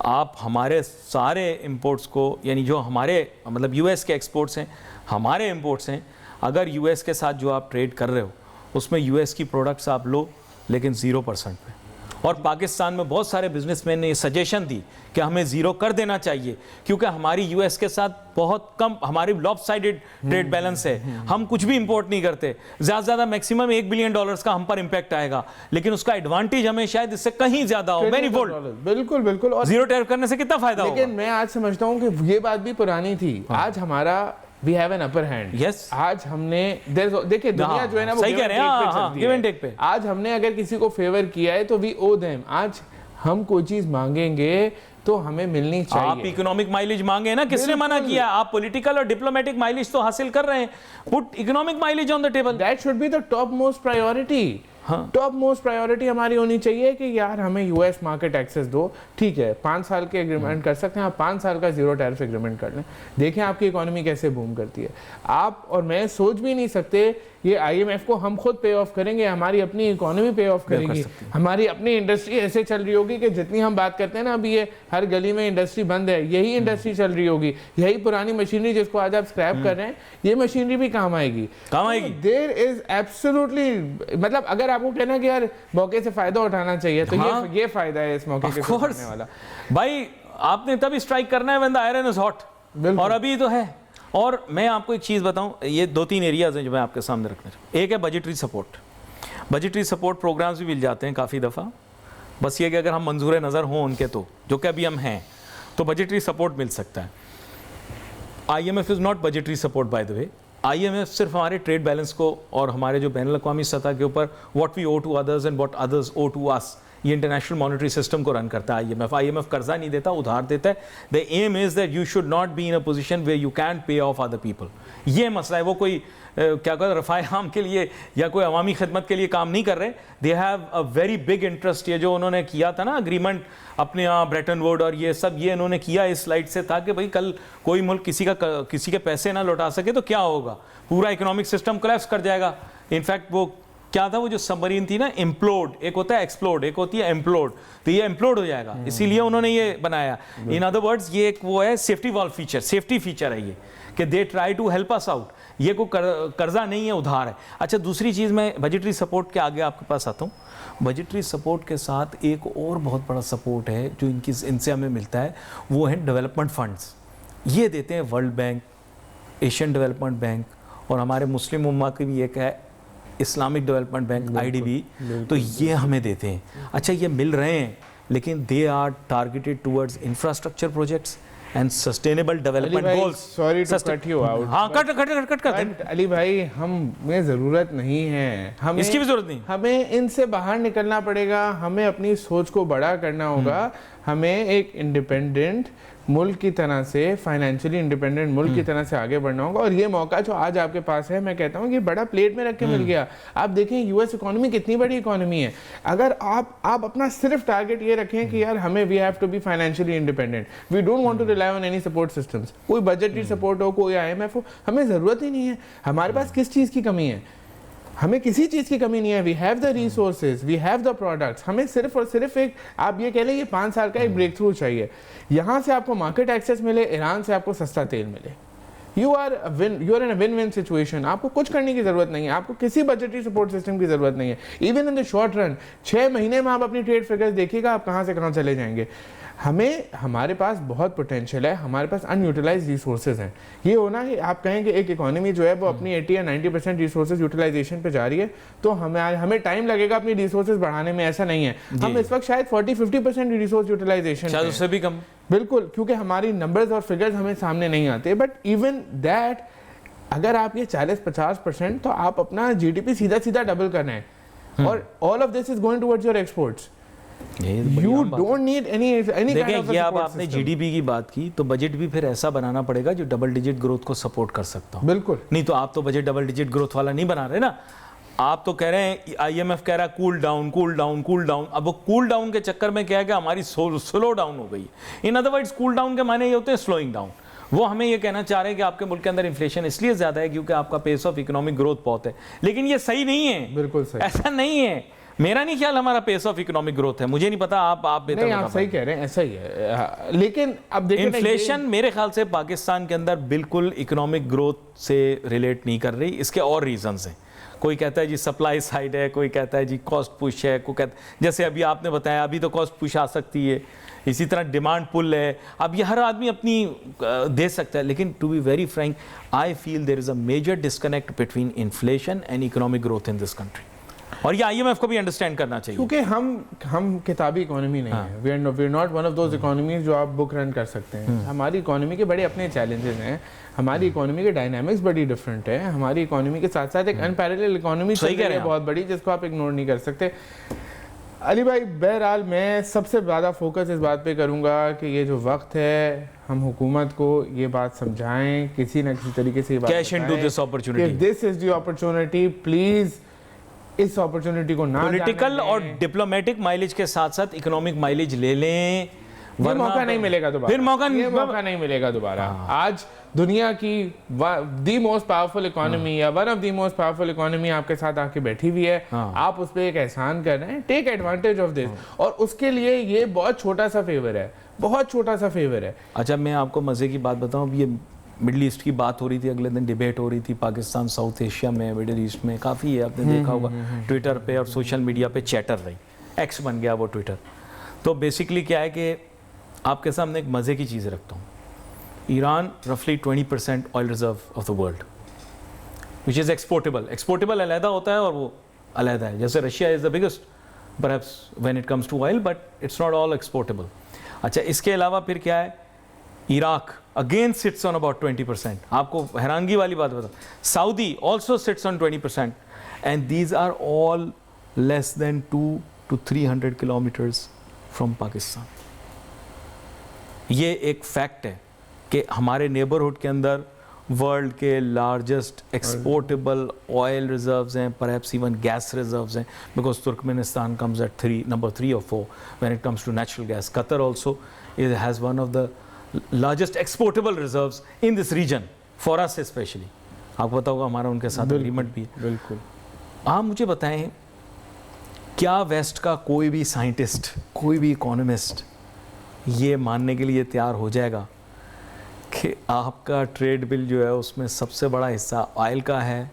आप हमारे सारे इंपोर्ट्स को, यानी जो हमारे मतलब यूएस के एक्सपोर्ट्स हैं, हमारे इंपोर्ट्स हैं, अगर यूएस के साथ जो आप ट्रेड कर रहे हो उसमें यूएस की प्रोडक्ट्स आप लो, लेकिन 0% पे। और पाकिस्तान में बहुत सारे बिजनेसमैन ने ये सजेशन दी कि हमें ज़ीरो कर देना चाहिए, क्योंकि हमारी यूएस के साथ बहुत कम, हमारी लॉपसाइडेड ट्रेड बैलेंस है, हम कुछ भी इंपोर्ट नहीं करते, ज़्यादा से ज़्यादा मैक्सिमम $1 बिलियन का हम पर इंपैक्ट आएगा, लेकिन उसका एडवांटेज हमें शायद इससे कहीं ज़्यादा हो, मैनी फोल्ड। बिल्कुल बिल्कुल। और जीरो टैरिफ करने से कितना फायदा होगा? लेकिन मैं आज समझता हूँ कि ये बात भी पुरानी थी। आज हमारा we have an upper hand. Yes, आज हमने देखिए दुनिया जो है ना वो सही कह रहे हैं, गिव एंड टेक पे। आज हमने अगर किसी को फेवर किया है तो वी ओ देम। आज हम कोई चीज मांगेंगे तो हमें मिलनी चाहिए। आप इकोनॉमिक माइलेज मांगे ना, किसने मना किया? आप पॉलिटिकल और डिप्लोमेटिक माइलेज तो हासिल कर रहे हैं। Put economic mileage on the table. That should be the top most priority. Top most priority हमारी होनी चाहिए कि यार हमें यूएस मार्केट एक्सेस दो। ठीक है, 5 साल के एग्रीमेंट कर सकते हैं, आप 5 साल का जीरो टैरिफ एग्रीमेंट कर लें, देखें आपकी इकोनॉमी कैसे बूम करती है। आप और मैं सोच भी नहीं सकते ये आईएमएफ को हम खुद पे ऑफ करेंगे, हमारी अपनी इकोनॉमी पे ऑफ करेगी, हमारी अपनी इंडस्ट्री ऐसे चल रही होगी कि जितनी हम बात करते हैं ना अभी ये हर गली में इंडस्ट्री बंद है, यही इंडस्ट्री चल रही होगी, यही पुरानी मशीनरी जिसको आज आप स्क्रैप कर रहे हैं, ये मशीनरी भी काम आएगी। देयर इज एब्सोल्युटली, मतलब अगर आपको कहना कि यार मौके से फायदा उठाना चाहिए तो ये फायदा है इस मौके के उठाने वाला। भाई आपने तभी स्ट्राइक करना है when the iron is hot, और अभी तो है। और मैं आपको एक चीज़ बताऊं, ये 2-3 एरियाज हैं जो मैं आपके सामने रखना चाहूँ। एक है budgetary support. Budgetary support programs भी मिल जाते हैं काफ़ी दफ़ा, बस ये कि अगर हम मंजूर नज़र हों उनके, तो जो कि अभी हम हैं, तो बजटरी सपोर्ट मिल सकता है। IMF is not budgetary support by the way. IMF सिर्फ हमारे ट्रेड बैलेंस को और हमारे जो बैनुल अक़वामी सतह के ऊपर what we owe to others and what others owe to us, ये इंटरनेशनल मॉनेटरी सिस्टम को रन करता है IMF कर्जा नहीं देता, उधार देता है। The aim is that you should not be in a position where you can pay off other people. ये मसला है। वो कोई क्या कहते हैं रफ़ाए आम के लिए या कोई अवामी खिदमत के लिए काम नहीं कर रहे। They have a very big interest. ये जो उन्होंने किया था ना अग्रीमेंट अपने यहाँ ब्रेटन वुड और ये सब, ये इन्होंने किया इस स्लाइड से, ताकि भाई कल कोई मुल्क किसी के पैसे ना लौटा सके तो क्या होगा, पूरा इकोनॉमिक सिस्टम कोलैप्स कर जाएगा। इनफैक्ट वो क्या था, वो जो सबमरीन थी ना, इम्प्लोड, एक होता है एक्सप्लोड, एक होती है इम्प्लोड, तो ये इम्प्लोड हो जाएगा, इसीलिए उन्होंने ये बनाया। इन अदर वर्ड्स ये एक वो है safety valve feature, safety feature है ये, कि they try to help us out. ये कोई कर्जा नहीं है, उधार है। अच्छा, दूसरी चीज़ मैं बजटरी सपोर्ट के आगे आपके पास आता हूँ। बजटरी सपोर्ट के साथ एक और बहुत बड़ा सपोर्ट है जो इनसे हमें मिलता है, वो है डेवलपमेंट फंड्स। ये देते हैं world bank, Asian development bank, और हमारे मुस्लिम उम्मा की भी एक है इस्लामिक डेवलपमेंट बैंक IDB, तो ये हमें देते हैं। अच्छा, ये मिल रहे हैं, लेकिन they are targeted towards infrastructure projects and sustainable development goals. Sorry to cut you out. हाँ, कट अली भाई, हमें ज़रूरत नहीं है, हमें इसकी भी ज़रूरत नहीं, हमें इनसे बाहर निकलना पड़ेगा, हमें अपनी सोच को बड़ा करना होगा, हमें एक इंडिपेंडेंट मुल्क की तरह से, फाइनेंशियली इंडिपेंडेंट मुल्क की तरह से आगे बढ़ना होगा। और ये मौका जो आज आपके पास है, मैं कहता हूँ कि बड़ा प्लेट में रख के मिल गया। आप देखें यूएस इकोनॉमी कितनी बड़ी इकोनॉमी है। अगर आप अपना सिर्फ टारगेट ये रखें कि यार हमें we have to be financially independent, we don't want to rely on any support systems, कोई बजटरी सपोर्ट हो, कोई IMF हो, हमें ज़रूरत ही नहीं है। हमारे पास किस चीज़ की कमी है? हमें किसी चीज़ की कमी नहीं है। We have the resources, we have the products. हमें सिर्फ और सिर्फ एक, आप ये कह लें, ये 5 साल का एक ब्रेक थ्रू चाहिए। यहाँ से आपको मार्केट एक्सेस मिले, ईरान से आपको सस्ता तेल मिले, you are in a win win situation. आपको कुछ करने की जरूरत नहीं है, आपको किसी बजटरी सपोर्ट सिस्टम की जरूरत नहीं है। Even in the short run, 6 महीने में आप अपनी ट्रेड फिगर्स देखिएगा, आप कहाँ से कहाँ चले जाएंगे। हमारे पास बहुत पोटेंशियल है, हमारे पास अनयूटिलाइज रिसोर्सेज हैं। ये होना कि आप कहें कि एक इकोनॉमी जो है वो अपनी 80 या 90% रिसोर्सेज यूटिलाइजेशन पे जा रही है, तो हमें टाइम लगेगा अपनी रिसोर्सेज बढ़ाने में, ऐसा नहीं है। हम इस वक्त शायद 40-50% रिसोर्स यूटिलाइजेशन, शायद उससे भी कम, बिल्कुल, क्योंकि हमारी नंबर्स और फिगर्स हमें सामने नहीं आते। बट इवन दैट, अगर आप ये 40-50%, तो आप अपना GDP सीधा सीधा डबल करना है, और all of this is going towards your exports. You don't need any kind of a ये अब support आपने system. GDP की बात की, तो बजट भी फिर ऐसा बनाना पड़ेगा जो डबल डिजिट ग्रोथ को सपोर्ट कर सकता हो। बिल्कुल, नहीं तो आप तो बजट डबल डिजिट ग्रोथ वाला नहीं बना रहे ना। आप तो कह रहे हैं, IMF कह रहा है cool down cool down cool down. अब वो कूल डाउन के चक्कर में क्या है कि हमारी स्लो डाउन हो गई। In other words, cool down के माने ये होते हैं स्लोइंग डाउन। वो हमें ये कहना चाह रहे हैं कि आपके मुल्क के अंदर इन्फ्लेशन इसलिए ज़्यादा है क्योंकि आपका पेस ऑफ इकोनॉमिक ग्रोथ बहुत है, लेकिन ये सही नहीं है। बिल्कुल सही, ऐसा नहीं है। मेरा नहीं ख्याल हमारा पेस ऑफ इकोनॉमिक ग्रोथ है, मुझे नहीं पता, आप बेहतर नहीं, बता आप सही कह रहे हैं, ऐसा ही है। लेकिन अब देखिए ना, इन्फ्लेशन मेरे ख्याल से पाकिस्तान के अंदर बिल्कुल इकोनॉमिक ग्रोथ से रिलेट नहीं कर रही। इसके और रीजंस हैं। कोई कहता है जी सप्लाई साइड है, कोई कहता है जी कॉस्ट पुश है, कोई कहता है जैसे अभी आपने बताया अभी तो कॉस्ट पुश आ सकती है, इसी तरह डिमांड पुल है। अब ये हर आदमी अपनी दे सकता है, लेकिन to be very frank I feel there is a major disconnect between inflation and economic growth in this country, और ये IMF को भी अंडरस्टैंड करना चाहिए। क्योंकि हम किताबी इकोनॉमी नहीं है, we are not one of those economies जो आप बुक रन कर सकते हैं। हमारी इकोनॉमी के बड़े अपने चैलेंजेस हैं, हमारी इकोनॉमी के डायनामिक्स बड़ी डिफरेंट है, हमारी इकोनॉमी के साथ साथ एक अनपैरेलल इकोनॉमी चल रही है बहुत बड़ी, जिसको आप इग्नोर नहीं कर सकते। अली भाई, बहरहाल मैं सबसे ज़्यादा फोकस इस बात पे करूँगा कि ये जो वक्त है हम हुकूमत को ये बात समझाएं, किसी न किसी तरीके से ये बात cash into this opportunity, this is the opportunity, please इस अपॉर्चुनिटी को ना पॉलिटिकल और डिप्लोमेटिक माइलेज के साथ साथ इकोनॉमिक माइलेज ले लें, वरना मौका नहीं मिलेगा दोबारा, फिर मौका नहीं मिलेगा दोबारा। आज दुनिया की द मोस्ट पावरफुल इकोनॉमी या one of the most powerful economy आपके साथ आके बैठी हुई है, आप उस पर एक एहसान कर रहे हैं, टेक एडवांटेज ऑफ दिस। और उसके लिए ये बहुत छोटा सा फेवर है, बहुत छोटा सा फेवर है। अच्छा, मैं आपको मजे की बात बताऊं, ये मिडल ईस्ट की बात हो रही थी, अगले दिन डिबेट हो रही थी पाकिस्तान साउथ एशिया में, मिडल ईस्ट में काफ़ी है, आपने देखा होगा ट्विटर पे और सोशल मीडिया पे चैटर रही, एक्स बन गया वो ट्विटर। तो बेसिकली क्या है कि आपके सामने एक मज़े की चीज़ रखता हूँ। ईरान रफली 20% oil reserve of the world which is exportable. Exportable अलहदा होता है और वो अलहदा है, जैसे Russia is the biggest perhaps when it comes to oil, but it's not all exportable. अच्छा, इसके अलावा फिर क्या है, Iraq again sits on about 20%। आपको हैरानगी वाली बात बता, Saudi also sits on 20%, and these are all less than 200 to 300 kilometres from Pakistan. ये एक फैक्ट है कि हमारे नेबरहुड के अंदर वर्ल्ड के लार्जेस्ट एक्सपोर्टेबल ऑयल रिजर्व्स हैं, परहैप्स इवन गैस रिजर्व्स हैं, because Turkmenistan comes at number 3 or 4 when it comes to natural gas. Qatar also it has one of the largest exportable reserves in this region for us specially. आपको पता होगा हमारा उनके साथ agreement भी है। बिल्कुल। आप मुझे बताएं, क्या वेस्ट का कोई भी साइंटिस्ट, कोई भी इकोनॉमिस्ट ये मानने के लिए तैयार हो जाएगा कि आपका ट्रेड बिल जो है उसमें सबसे बड़ा हिस्सा ऑयल का है,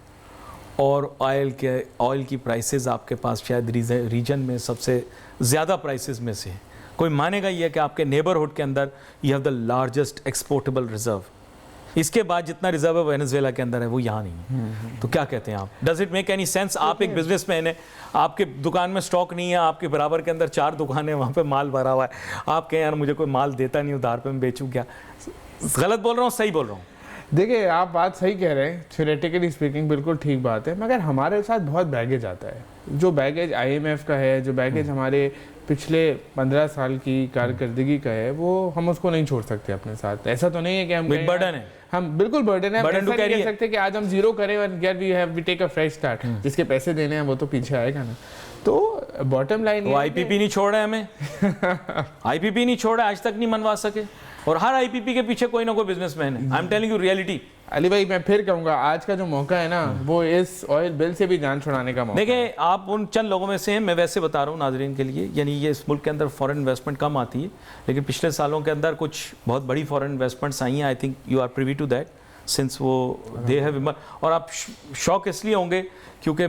और ऑयल की प्राइसेस आपके पास शायद रीजन में सबसे ज़्यादा प्राइसेस में से है? कोई मानेगा ये कि आपके नेबरहुड के अंदर you have the largest exportable reserve, इसके बाद जितना रिजर्व है वेनेजुएला के अंदर है वो यहाँ नहीं है। तो क्या कहते हैं आप, does it make any sense? आप एक बिजनेसमैन है, आपके दुकान में स्टॉक नहीं है, आपके बराबर के अंदर 4 दुकानें, वहाँ पे माल भरा हुआ है, आप कहें यार मुझे कोई माल देता नहीं, उधार पे मैं बेचूँ क्या? गलत बोल रहा हूँ, सही बोल रहा हूँ? देखिए, आप बात सही कह रहे हैं, थ्योरेटिकली स्पीकिंग बिल्कुल ठीक बात है, मगर हमारे साथ बहुत बैगेज आता है। जो बैगेज IMF का है, जो बैगेज हमारे पिछले 15 साल की कारकर्दगी का है, वो हम उसको नहीं छोड़ सकते अपने साथ। ऐसा तो नहीं है कि हम बर्डन है, हम बिल्कुल बर्डन है, बर्डन ऐसा नहीं कह सकते कि आज हम जीरो करें और we take a fresh start. जिसके पैसे देने हैं वो तो पीछे आएगा ना। तो बॉटम लाइन वो IPP नहीं छोड़ रहे हमें IPP नहीं छोड़ रहे, आज तक नहीं मनवा सके, और हर IPP के पीछे कोई ना कोई बिजनेसमैन है। I am telling you reality. Ali भाई, मैं फिर कहूंगा, आज का जो मौका है ना, वो इस ऑयल बिल से भी जान छुड़ाने का मौका। देखिए, आप उन चंद लोगों में से हैं, मैं वैसे बता रहा हूँ नाजरीन के लिए, यानी ये इस मुल्क के अंदर फॉरेन इन्वेस्टमेंट कम आती है, लेकिन पिछले सालों के अंदर कुछ बहुत बड़ी फॉरेन इन्वेस्टमेंट्स आई हैं। I think you are privy to that, since वो दे हैव, और आप शौक इसलिए होंगे क्योंकि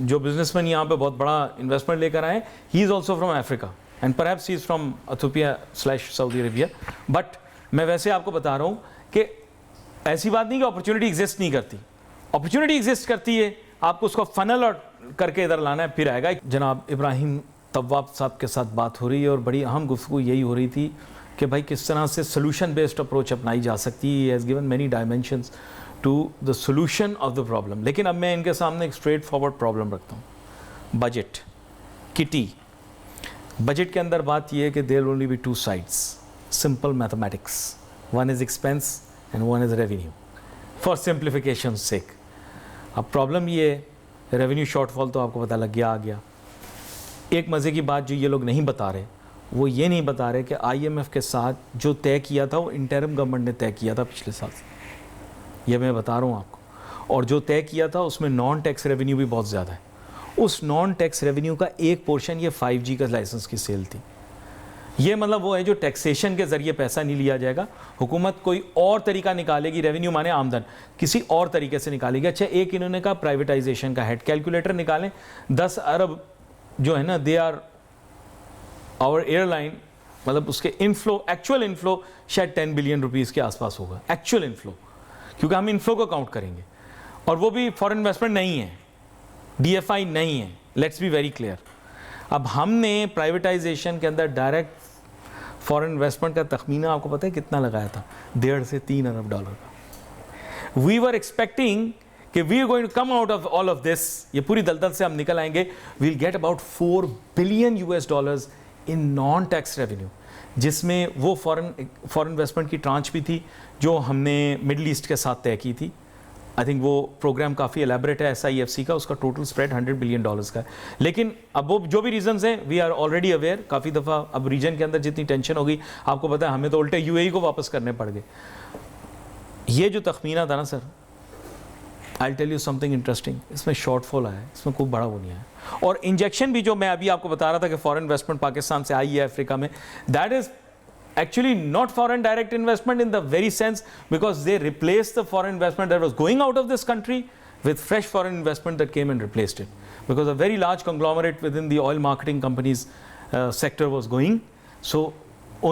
जो बिजनेसमैन यहाँ पे बहुत बड़ा इन्वेस्टमेंट लेकर आए, he is also from Africa and perhaps he is from Ethiopia Saudi Arabia. But मैं वैसे आपको बता रहा हूँ कि ऐसी बात नहीं कि अपॉर्चुनिटी एग्जिस्ट नहीं करती, अपॉर्चुनिटी एग्जिस्ट करती है, आपको उसको फनल और करके इधर लाना है, फिर आएगा। जनाब इब्राहिम तव्वाब साहब के साथ बात हो रही है और बड़ी अहम गुफ्तगू यही हो रही थी कि भाई किस तरह से सोल्यूशन बेस्ड अप्रोच अपनाई जा सकती है। Has given many dimensions to the solution of the problem. लेकिन अब मैं इनके सामने एक स्ट्रेट फॉरवर्ड प्रॉब्लम रखता हूँ, बजट किटी। बजट के अंदर बात यह है कि there only be 2 sides, simple mathematics, one is expense and one is revenue, for simplification sake। अब प्रॉब्लम ये है, रेवेन्यू शॉर्टफॉल तो आपको पता लग गया, आ गया। एक मज़े की बात जो ये लोग नहीं बता रहे, वो ये नहीं बता रहे कि IMF के साथ जो तय किया था वो इंटरिम गवर्नमेंट ने तय किया था पिछले साल, ये मैं बता रहा हूँ आपको, और जो तय किया था उसमें नॉन टैक्स रेवेन्यू भी बहुत ज़्यादा है, उस नॉन टैक्स रेवेन्यू का एक पोर्शन ये 5G का लाइसेंस की सेल थी। ये मतलब वो है जो टैक्सेशन के ज़रिए पैसा नहीं लिया जाएगा, हुकूमत कोई और तरीका निकालेगी, रेवेन्यू माने आमदन, किसी और तरीके से निकालेगी। अच्छा, एक इन्होंने कहा प्राइवेटाइजेशन का हेड, कैलकुलेटर निकालें, 10 अरब जो है ना, दे आर आवर एयरलाइन, मतलब उसके इनफ्लो, एक्चुअल इनफ्लो शायद 10 बिलियन रुपीज़ के आसपास होगा, एक्चुअल इनफ्लो, क्योंकि हम इनफ्लो को काउंट करेंगे, और वो भी फॉरेन इन्वेस्टमेंट नहीं है, DFI नहीं है, लेट्स बी वेरी क्लियर। अब हमने प्राइवेटाइजेशन के अंदर डायरेक्ट फॉरेन इन्वेस्टमेंट का तखमीना आपको पता है कितना लगाया था? 1.5 से 3 अरब डॉलर का। वी वर एक्सपेक्टिंग कि we are going to come out of all of this, ये पूरी दलदल से हम निकल आएंगे, we'll get about 4 billion US dollars in non tax revenue, जिसमें वो फॉरेन इन्वेस्टमेंट की ट्रांच भी थी जो हमने मिडल ईस्ट के साथ तय की थी। आई थिंक वो प्रोग्राम काफ़ी एलैबोरेट है SIFC का, उसका टोटल स्प्रेड 100 बिलियन डॉलर्स का है। लेकिन अब वो जो भी रीजंस हैं, वी आर ऑलरेडी अवेयर, काफ़ी दफ़ा अब रीजन के अंदर जितनी टेंशन होगी, आपको पता है हमें तो उल्टे UAE को वापस करने पड़ गए। ये जो तखमीना था ना sir, I tell you something interesting, इसमें शॉर्टफॉल आया है, इसमें कोई बड़ा वो नहीं आया। और इंजेक्शन भी जो मैं अभी आपको बता रहा था कि फॉरेन इन्वेस्टमेंट पाकिस्तान से आई है अफ्रीका में, that is actually not foreign direct investment in the very sense, because they replaced the foreign investment that was going out of this country with fresh foreign investment that came and replaced it, because a very large conglomerate within the oil marketing companies sector was going, so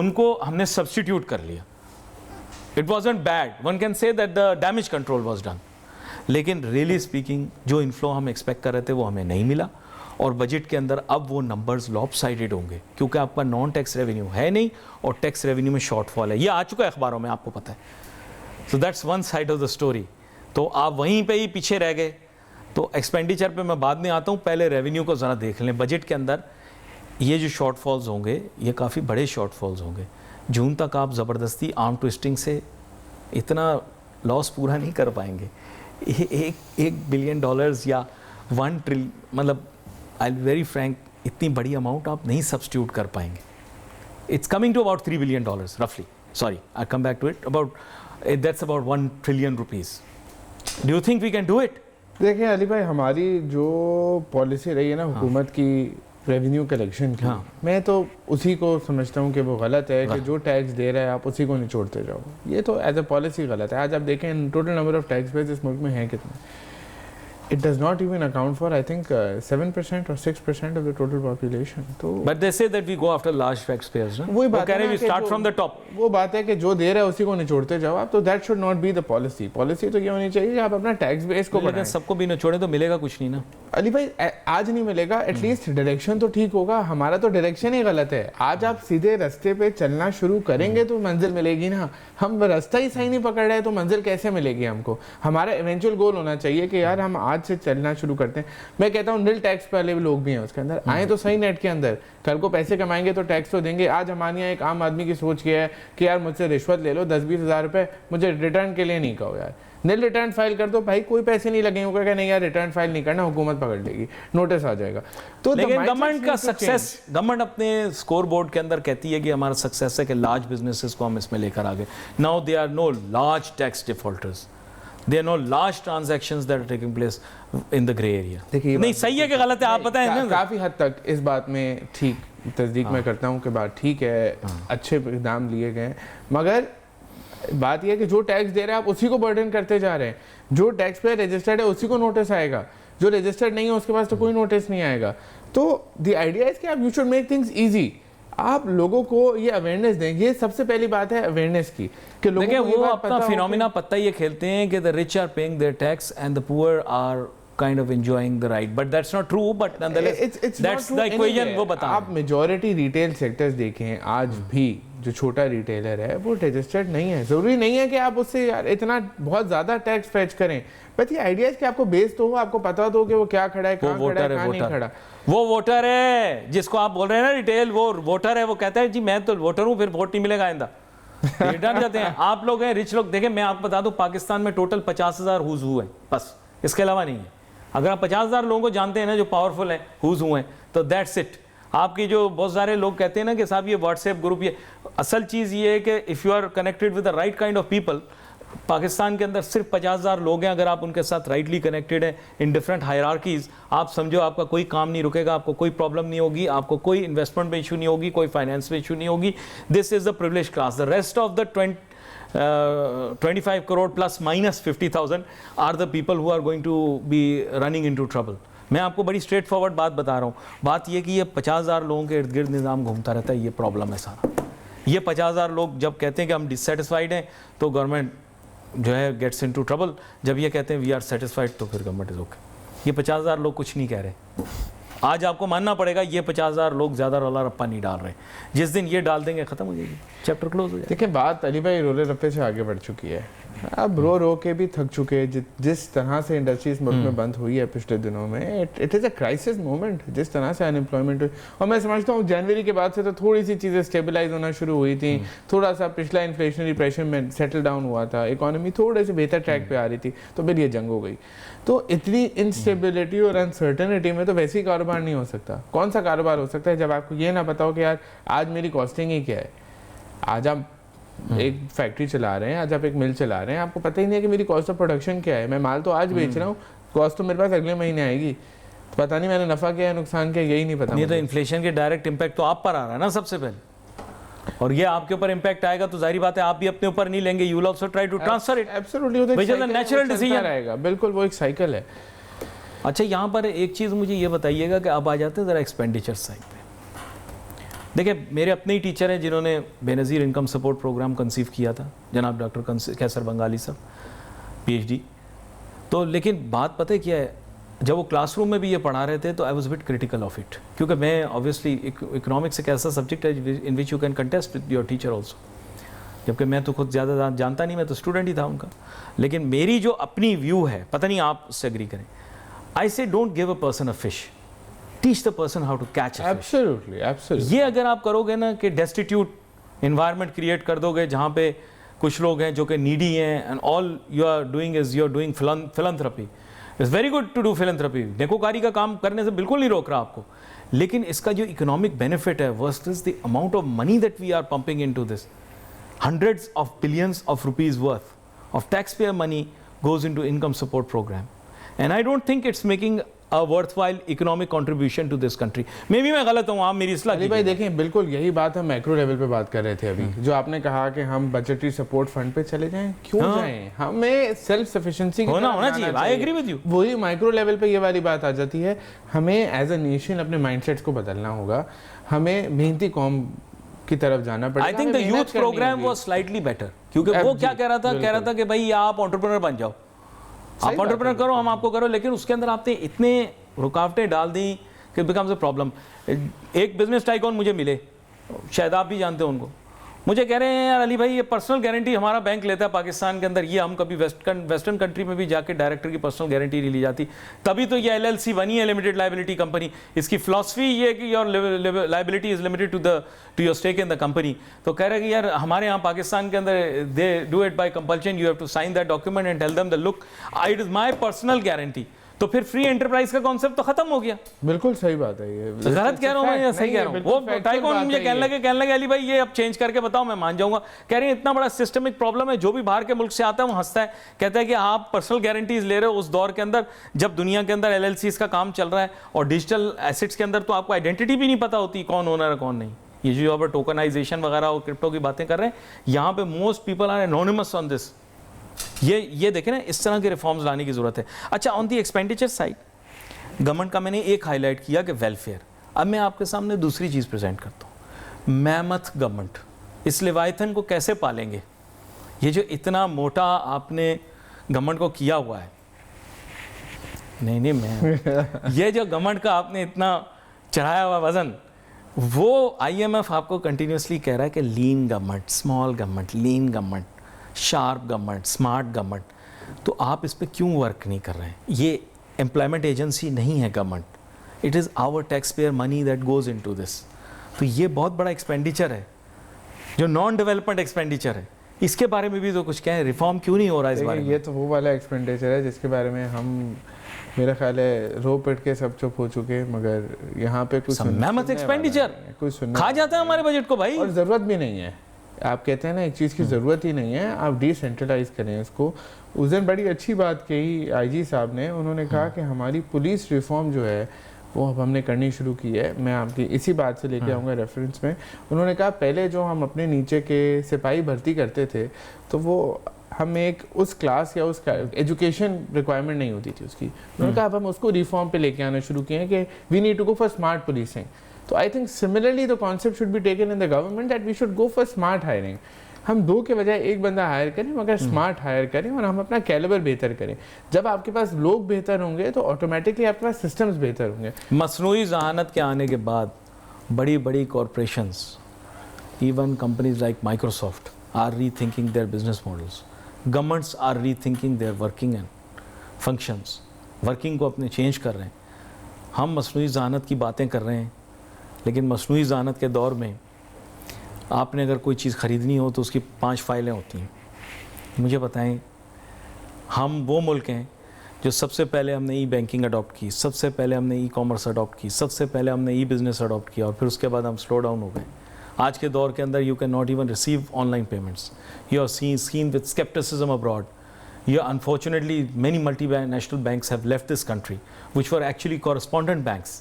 unko humne substitute kar liya. It wasn't bad, one can say that the damage control was done, लेकिन really speaking जो inflow हम expect कर रहे थे वो हमें नहीं मिला, और बजट के अंदर अब वो नंबर्स लॉपसाइडेड होंगे, क्योंकि आपका नॉन टैक्स रेवेन्यू है नहीं और टैक्स रेवेन्यू में शॉर्टफॉल है। ये आ चुका है अखबारों में, आपको पता है। So that's one side of the story. तो आप वहीं पे ही पीछे रह गए। तो एक्सपेंडिचर पे मैं बाद में आता हूँ, पहले रेवेन्यू को ज़रा देख लें। बजट के अंदर ये जो शॉर्टफॉल्स होंगे, ये काफ़ी बड़े शॉर्टफॉल्स होंगे। जून तक आप ज़बरदस्ती आर्म ट्विस्टिंग से इतना लॉस पूरा नहीं कर पाएंगे। एक बिलियन डॉलर्स या 1 ट्रिलियन, मतलब आई वेरी फ्रैंक, इतनी बड़ी अमाउंट आप नहीं सब्स्टिट्यूट कर पाएंगे। It's coming to about 3 billion dollars रफली, sorry I come back to it, about that's about 1 trillion rupees. Do you think we can do it? देखिए अली भाई, हमारी जो पॉलिसी रही है ना हुकूमत की रेवेन्यू कलेक्शन की, मैं तो उसी को समझता हूँ कि वो गलत है कि जो टैक्स दे रहा है आप उसी को निचोड़ते जाओ। ये तो एज अ पॉलिसी गलत है। आज आप देखें total number of tax payers इस मुल्क में हैं कितने, it does not even account for, I think, 7% or 6% of the total population. तो but they say that we go after large taxpayers, ना? वही बात है, we start from the top. वो बात है कि जो दे रहा है उसी को निचोड़ते जाओ आप, तो that should not be the policy. Policy तो ये होनी चाहिए कि आप अपना टैक्स बेस को बढ़ाएं। सबको भी निचोड़े तो मिलेगा कुछ नहीं ना अली भाई, आज नहीं मिलेगा, एटलीस्ट डायरेक्शन तो ठीक होगा। हमारा तो डायरेक्शन ही गलत है। आज आप सीधे रास्ते पे चलना शुरू करेंगे तो मंजिल मिलेगी ना। हम रास्ता ही सही नहीं पकड़ रहे तो मंजिल कैसे मिलेगी हमको? हमारा इवेंचुअल गोल होना चाहिए कि यार हम आज से चलना शुरू करते हैं। मैं कहता हूँ नील टैक्स वाले लोग भी हैं उसके अंदर, आए तो सही नेट के अंदर, कल को पैसे कमाएंगे तो टैक्स तो देंगे। आज हमारे यहाँ एक आम आदमी की सोच ये है कि यार मुझसे रिश्वत ले लो 10-20 हज़ार रुपये, मुझे रिटर्न के लिए नहीं कहो यार, नील रिटर्न फाइल कर दो भाई, कोई पैसे नहीं लगेंगे। वो कहेगा नहीं यार रिटर्न फाइल नहीं करना, हुकूमत पकड़ लेगी, नोटिस आ जाएगा। तो लेकिन गवर्नमेंट का सक्सेस, गवर्नमेंट अपने स्कोर बोर्ड के अंदर कहती है कि हमारा सक्सेस है कि लार्ज बिजनेसेस को हम इसमें लेकर आ गए। Now they are no large tax defaulters, they are no large transactions that are taking place in the grey area. देखिए नहीं, सही है कि गलत है, आप बताएं ना। काफ़ी हद तक इस बात में ठीक तस्दीक मैं करता हूँ कि बात ठीक है, अच्छे इक़दाम लिए गए, मगर बात यह है कि जो टैक्स दे रहे हैं आप उसी को बर्डन करते जा रहे हैं। जो टैक्स पे रजिस्टर्ड है उसी को नोटिस आएगा, जो रजिस्टर्ड नहीं है उसके पास तो कोई नोटिस नहीं आएगा। तो द आइडिया इज कि आप you should make things easy, आप लोगों को ये अवेयरनेस दें। ये सबसे पहली बात है अवेयरनेस की, कि लोगों को वो अपना फिनोमिना पता ये खेलते हैं कि the rich are paying their tax and the poor are kind of enjoying the ride, but that's not true, but nonetheless that's the equation वो बता। आप मेजॉरिटी रिटेल सेक्टर्स देखें, आज भी जो छोटा रिटेलर है वो रजिस्टर्ड नहीं है। जरूरी नहीं है कि आप उससे यार इतना बहुत ज्यादा टैक्स फेच करें, बट ये आइडिया है कि आपको बेस तो हो, आपको पता तो कि वो क्या खड़ा है, कहाँ खड़ा है, कहाँ नहीं खड़ा। वो वोटर है जिसको आप बोल रहे हैं ना रिटेल, वो वोटर है, वो कहता है जी मैं तो वोटर हूँ, फिर वोट नहीं मिलेगा आइंदा, रिटर्न जाते हैं। आप लोग हैं रिच लोग। देखें मैं आपको बता दूं, पाकिस्तान में टोटल 50,000 हुज हुए, बस इसके अलावा नहीं है। अगर आप 50,000 लोगों को जानते हैं ना जो पावरफुल है, हुज हुए हैं, तो दैट्स इट। आपकी जो बहुत सारे लोग कहते हैं ना कि साहब ये व्हाट्सएप ग्रुप, ये असल चीज़ ये है कि if you are connected with the right kind of people, Pakistan के अंदर सिर्फ 50,000 लोग हैं, अगर आप उनके साथ राइटली कनेक्टेड हैं इन डिफरेंट हायरार्कीज, आप समझो आपका कोई काम नहीं रुकेगा, आपको कोई प्रॉब्लम नहीं होगी, आपको कोई इन्वेस्टमेंट में इशू नहीं होगी, कोई फाइनेंस में इशू नहीं होगी. This is the privilege class. The rest of the 25 crore plus minus 50,000 are the people who are going to be running into trouble. मैं आपको बड़ी स्ट्रेट फॉरवर्ड बात बता रहा हूँ. बात ये कि ये 50,000 लोगों के इर्द गिर्द निज़ाम घूमता रहता है, ये प्रॉब्लम है सारा. ये 50,000 लोग जब कहते हैं कि हम डिससेटिस्फाइड हैं तो गवर्नमेंट जो है गेट्स इनटू ट्रबल. जब ये कहते हैं वी आर सेटिस्फाइड तो फिर गवर्नमेंट इज ओके. ये 50,000 लोग कुछ नहीं कह रहे. आज आपको मानना पड़ेगा ये 50,000 लोग ज़्यादा रौला रप्पा नहीं डाल रहे. जिस दिन ये डाल देंगे ख़त्म हो जाएगी, चैप्टर क्लोज हो जाएगा. देखिए बात अली भाई रोले रप्पे से आगे बढ़ चुकी है. अब रो के भी थक चुके हैं. जिस तरह से इंडस्ट्री इस मुल्क में बंद हुई है पिछले दिनों में, it is a crisis moment. जिस तरह से अनएम्प्लॉयमेंट हुई, और मैं समझता हूँ जनवरी के बाद से तो थोड़ी सी चीज़ें स्टेबलाइज होना शुरू हुई थी. थोड़ा सा पिछला इन्फ्लेशनरी प्रेशर में सेटल डाउन हुआ था, इकोनॉमी थोड़े से बेहतर ट्रैक पे आ रही थी, तो फिर ये जंग हो गई. तो इतनी इंस्टेबिलिटी और अनसर्टेनिटी में तो वैसे ही कारोबार नहीं हो सकता. कौन सा कारोबार हो सकता है जब आपको ये ना पता हो कि यार आज मेरी कॉस्टिंग ही क्या है. आज आप एक फैक्ट्री चला रहे हैं, आज आप एक मिल चला रहे हैं, आपको पता ही नहीं है कि मेरी कॉस्ट ऑफ प्रोडक्शन क्या है. मैं माल तो आज बेच रहा हूँ, कॉस्ट तो मेरे पास अगले महीने आएगी. पता नहीं मैंने नफा क्या है नुकसान क्या है, यही नहीं पता. नहीं तो इन्फ्लेशन के डायरेक्ट इम्पैक्ट तो आप पर आ रहा है ना सबसे पहले, और ये आपके ऊपर इम्पैक्ट आएगा तो जाहिर बात है आप भी अपने ऊपर नहीं लेंगे. You will also try to transfer it. Absolutely, वो तो नेचुरल डिसीजन रहेगा. बिल्कुल वो एक साइकिल है. अच्छा, यहाँ पर एक चीज़ मुझे ये बताइएगा कि अब आ जाते हैं ज़रा एक्सपेंडिचर साइड पे. देखिए मेरे अपने ही टीचर हैं जिन्होंने Benazir income support programme conceive किया था, जनाब डॉक्टर कैसर बंगाली साहब, PhD. तो लेकिन बात पता है क्या है, जब वो क्लासरूम में भी ये पढ़ा रहे थे तो I was bit critical of it, क्योंकि मैं ऑब्वियसली इकोनॉमिक्स एक ऐसा सब्जेक्ट है in which you can contest with your teacher also, जबकि मैं तो खुद ज़्यादा जानता नहीं, मैं तो स्टूडेंट ही था उनका. लेकिन मेरी जो अपनी व्यू है, पता नहीं आप उससे एग्री करें, I say don't give a person a fish, teach the person how to catch a fish. Absolutely, absolutely. ये अगर आप करोगे ना कि डेस्टिट्यूट इन्वायरमेंट क्रिएट कर दोगे जहाँ पे कुछ लोग हैं जो कि नीडी हैं, and all you are doing is you are doing philanthropy. It's very good to do philanthropy, नेकोकारी का काम करने से बिल्कुल नहीं रोक रहा आपको, लेकिन इसका जो इकोनॉमिक बेनिफिट है versus the amount of money that we are pumping into this, hundreds of billions of rupees worth of taxpayer money goes into income support program, and I don't think it's making a worthwhile economic contribution to this country. Maybe मैं गलत हूँ, आप मेरी इस्लाह अली भाई देखें, बिल्कुल यही बात हम मैक्रो लेवल पे बात कर रहे थे अभी. जो आपने कहा कि हम बजटरी सपोर्ट फंड पे चले जाएं, क्यों जाएं? हमें सेल्फ सफिशिएंसी होना चाहिए. I agree with you. वही माइक्रो लेवल पे ये वाली बात आ जाती है. हमें एज अ नेशन अपने माइंडसेट्स को बदलना होगा. हमें मेहनती कौम की तरफ जाना पड़ेगा. I think the youth programme was slightly better, क्योंकि वो क्या कह रहा था कि भाई आप एंटरप्रेन्योर बन जाओ, आप एंटरप्रेन्योर करो, हम आपको करो, लेकिन उसके अंदर आपने इतने रुकावटें डाल दी कि बिकम्स अ प्रॉब्लम. एक बिजनेस टाइकॉन मुझे मिले, शायद आप भी जानते हो उनको, मुझे कह रहे हैं यार अली भाई ये पर्सनल गारंटी हमारा बैंक लेता है पाकिस्तान के अंदर, ये हम कभी वेस्टर्न कंट्री में भी जाके डायरेक्टर की पर्सनल गारंटी नहीं ली जाती, तभी तो ये LLC बनी है, लिमिटेड लाइबिलिटी कंपनी. इसकी फिलॉसफी ये है कि your liability is limited to your stake in the company. तो कह रहे हैं कि यार हमारे यहाँ पाकिस्तान के अंदर they do it by compulsion, you have to sign that document and tell them the look it is my personal guarantee. तो फिर फ्री एंटरप्राइज का कॉन्सेप्ट तो खत्म हो गया. बिल्कुल सही बात है. ये गलत कह रहा हूँ मैं या सही कह रहा हूँ? वो टाइकॉन मुझे कहने लगे अली भाई ये अब चेंज करके बताओ, मैं मान जाऊंगा. कह रहे हैं इतना बड़ा सिस्टमिक प्रॉब्लम है, जो भी बाहर के मुल्क से आता है वो हंसता है, कहता है कि आप पर्सनल गारंटीज ले रहे हो उस दौर के अंदर जब दुनिया के अंदर LLCs का काम चल रहा है, और डिजिटल एसेट्स के अंदर तो आपको आइडेंटिटी भी नहीं पता होती कौन ओनर है कौन नहीं. ये जो अब टोकनाइजेशन वगैरह और क्रिप्टो की बातें कर रहे हैं, यहाँ पे most people are anonymous on this. ये देखें ना, इस तरह के रिफॉर्म्स लाने की जरूरत है. अच्छा, on the expenditure side government का मैंने एक हाईलाइट किया कि वेलफेयर. अब मैं आपके सामने दूसरी चीज़ प्रेजेंट करता हूँ, मैमथ गवर्नमेंट. इस लेवायथन को कैसे पालेंगे? ये जो इतना मोटा आपने गवर्नमेंट को किया हुआ है, नहीं मैं ये जो गवर्नमेंट का आपने इतना चढ़ाया हुआ वजन, वो IMF आपको कंटिन्यूसली कह रहा है कि lean government, small government, lean government, sharp government, smart government. तो आप इस पर क्यों वर्क नहीं कर रहे हैं? ये एम्प्लॉयमेंट एजेंसी नहीं है government, it is our tax payer money that goes into this. तो ये बहुत बड़ा एक्सपेंडिचर है जो नॉन डेवलपमेंट एक्सपेंडिचर है. इसके बारे में भी तो कुछ कहें, रिफॉर्म क्यों नहीं हो रहा है इस बारे में? ये तो वो वाला एक्सपेंडिचर है जिसके बारे में हम, मेरा ख्याल है, रो पिट के सब चुप हो चुके, मगर यहाँ पे कुछ मैमथ एक्सपेंडिचर कुछ खा जाता है हमारे बजट को भाई, और ज़रूरत भी नहीं है. आप कहते हैं ना एक चीज़ की ज़रूरत ही नहीं है, आप डिसेंट्रलाइज करें इसको। उस दिन बड़ी अच्छी बात कही आईजी साहब ने, उन्होंने कहा कि हमारी पुलिस रिफॉर्म जो है वो अब हमने करनी शुरू की है। मैं आपकी इसी बात से लेके आऊँगा रेफरेंस में। उन्होंने कहा पहले जो हम अपने नीचे के सिपाही भर्ती करते थे तो वो हम एक उस क्लास या उस एजुकेशन रिक्वायरमेंट नहीं होती थी उसकी। उन्होंने कहा अब हम उसको रिफॉर्म पे लेके आना शुरू किए हैं कि we need to go for smart policing. तो I think similarly the concept should be taken in the government that we should go for smart hiring. हम 2 के बजाय 1 बंदा हायर करें मगर स्मार्ट हायर करें और हम अपना कैलिबर बेहतर करें। जब आपके पास लोग बेहतर होंगे तो ऑटोमेटिकली आपके पास सिस्टम्स बेहतर होंगे। मसनूई ज़हानत के आने के बाद बड़ी बड़ी corporations, even companies like Microsoft are rethinking their business models, governments are rethinking their working and functions, working को अपने चेंज कर रहे हैं। हम मसनूई ज़हानत की बातें कर रहे हैं, लेकिन मसनूई ज़हानत के दौर में आपने अगर कोई चीज़ ख़रीदनी हो तो उसकी 5 फाइलें होती हैं। मुझे बताएं, हम वो मुल्क हैं जो सबसे पहले हमने ई बैंकिंग अडॉप्ट की, सबसे पहले हमने ई कॉमर्स अडॉप्ट की, सबसे पहले हमने ई बिज़नेस अडॉप्ट किया और फिर उसके बाद हम स्लो डाउन हो गए। आज के दौर के अंदर you can not even receive online payments, you are seen with scepticism abroad. Unfortunately, many multinational banks have left this country, which were actually correspondent banks.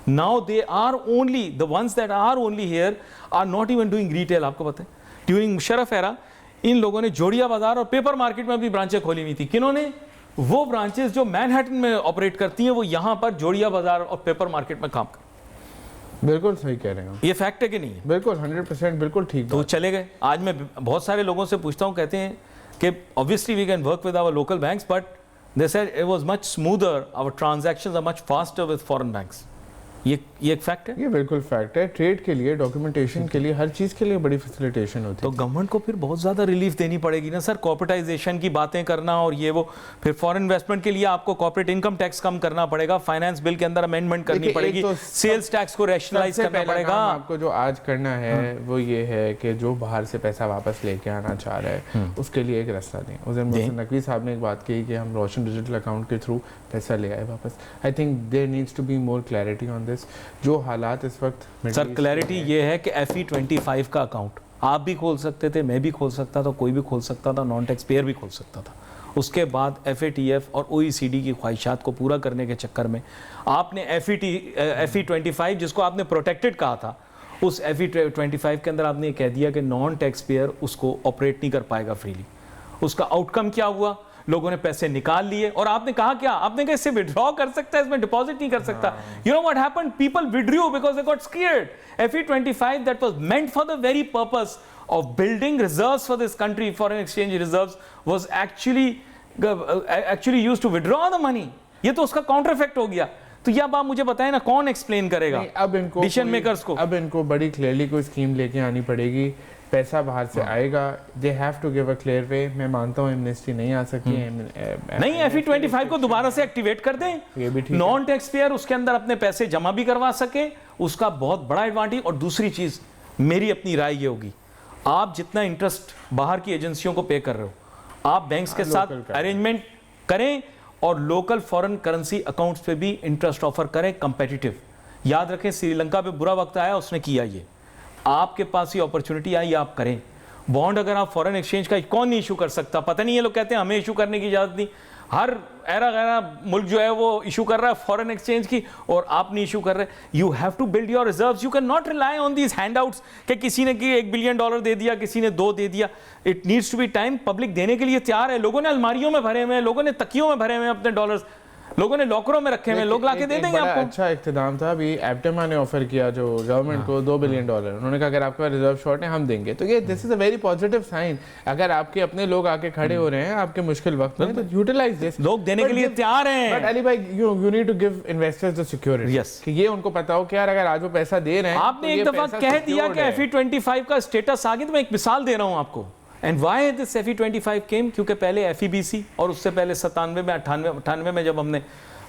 Now they are only, the ones that are only here are not even doing retail. आपको पता है, during Musharraf era in लोगों ने जोड़िया बाजार और paper market में अपनी ब्रांचें खोली हुई थी। किन्होंने? वो ब्रांचेस जो मैनहट्टन में ऑपरेट करती हैं, वो यहाँ पर जोड़िया बाजार और पेपर मार्केट में काम कर। बिल्कुल सही कह रहे हैं, ये फैक्ट है कि नहीं है? बिल्कुल 100% बिल्कुल ठीक। तो चले गए। आज मैं बहुत सारे लोगों से पूछता हूँ, कहते हैं कि obviously we can work with our local banks, but they said it was much smoother, our transactions are much faster with foreign banks. ये एक फैक्ट है। ये बिल्कुल फैक्ट है। ट्रेड के लिए, डॉक्यूमेंटेशन के लिए, हर चीज़ के लिए बड़ी फैसिलिटेशन होती है। तो गवर्नमेंट को फिर बहुत ज़्यादा रिलीफ देनी पड़ेगी ना सर। कॉर्पोरेटाइजेशन की बातें करना और ये वो, फिर फॉरेन इन्वेस्टमेंट के लिए आपको कॉर्पोरेट इनकम टैक्स कम करना पड़ेगा, फाइनेंस बिल के अंदर अमेंडमेंट करनी पड़ेगी, तो सेल्स टैक्स को रैशनलाइज करना पड़ेगा। आपको जो आज करना है वो ये है कि जो बाहर से पैसा वापस लेके आना चाह रहा है उसके लिए एक रास्ता दें। उस दिन मोहसिन नकवी साहब ने एक बात कही कि हम रोशन डिजिटल अकाउंट के थ्रू पैसा ले आए वापस। I think there needs to be more clarity on this. जो हालात इस वक्त सर, क्लैरिटी ये है कि FE25 का अकाउंट आप भी खोल सकते थे, मैं भी खोल सकता था, कोई भी खोल सकता था, नॉन टैक्स पेयर भी खोल सकता था। उसके बाद FATF और OECD की ख्वाहिशात को पूरा करने के चक्कर में आपने FE25 जिसको आपने प्रोटेक्टेड कहा था, उस FE25 के अंदर आपने ये कह दिया कि नॉन टैक्स पेयर उसको ऑपरेट नहीं कर पाएगा फ्रीली। उसका आउटकम क्या हुआ? लोगों ने पैसे निकाल लिए और आपने कहा क्या? आपने कहा इससे विड्रॉ कर सकता है, इसमें डिपॉजिट नहीं कर सकता। You know what happened? People withdrew because they got scared. FE25 that was meant for the very purpose of building reserves for this country, foreign exchange reserves, was actually used to withdraw the money. ये तो उसका counter effect हो गया। तो ये अब आप मुझे बताएं ना, कौन एक्सप्लेन करेगा अब इनको डिसीजन मेकर्स को? अब इनको बड़ी क्लियरली कोई स्कीम लेके आनी पड़ेगी। पैसा बाहर से आएगा, they have to give a clear way. मैं मानता हूँ एमनेस्टी नहीं आ सकती है, नहीं, FE25 को दोबारा से एक्टिवेट कर दें, ये भी ठीक है। नॉन टैक्स पेयर उसके अंदर अपने पैसे जमा भी करवा सके, उसका बहुत बड़ा एडवांटेज। और दूसरी चीज, मेरी अपनी राय ये होगी, आप जितना इंटरेस्ट बाहर की एजेंसियों को पे कर रहे हो, आप बैंक्स के साथ अरेंजमेंट करें और लोकल फॉरेन करेंसी अकाउंट्स पे भी इंटरेस्ट ऑफर करें कंपेटिटिव। याद रखें, श्रीलंका पे बुरा वक्त आया, उसने किया ये। आपके पास ये अपॉर्चुनिटी आई, आप करें। बॉन्ड अगर आप फॉरेन एक्सचेंज का कौन नहीं इशू कर सकता? पता नहीं, ये लोग कहते हैं हमें इशू करने की इजाजत नहीं। हर ऐरा गैरा मुल्क जो है वो इशू कर रहा है फॉरेन एक्सचेंज की, और आप नहीं इशू कर रहे। You have to build your reserves. You can not rely on these handouts कि किसी ने $1 बिलियन दे दिया, किसी ने 2 दे दिया। It needs to be time. Public देने के लिए तैयार है। लोगों ने अलमारियों में भरे हुए हैं, लोगों ने तकियों में भरे हुए हैं अपने डॉलर्स, लोगों ने लॉकरों में रखे हुए, लोग लाके दे देंगे आपको। अच्छा इख्तिदाम था अभी एप्टेमा ने ऑफर किया जो गवर्नमेंट को $2 बिलियन। उन्होंने कहा अगर आपके पास रिजर्व शॉर्ट है हम देंगे। तो ये this is a very positive sign. अगर आपके अपने लोग आके खड़े हो रहे हैं आपके मुश्किल वक्त में, तो यूटिलाइज दिस। लोग देने के लिए तैयार हैं। बट अली भाई, you need to give investors the security. Yes, कि ये उनको पता हो कि यार अगर आज वो पैसा दे रहे हैं, आपने एक दफा कह दिया कि FE25 का स्टेटस आ गया। तो मैं एक मिसाल दे रहा हूं आपको। एंड व्हाई दिस FE25 केम? क्योंकि पहले FEBC और उससे पहले 97 में 98 में जब हमने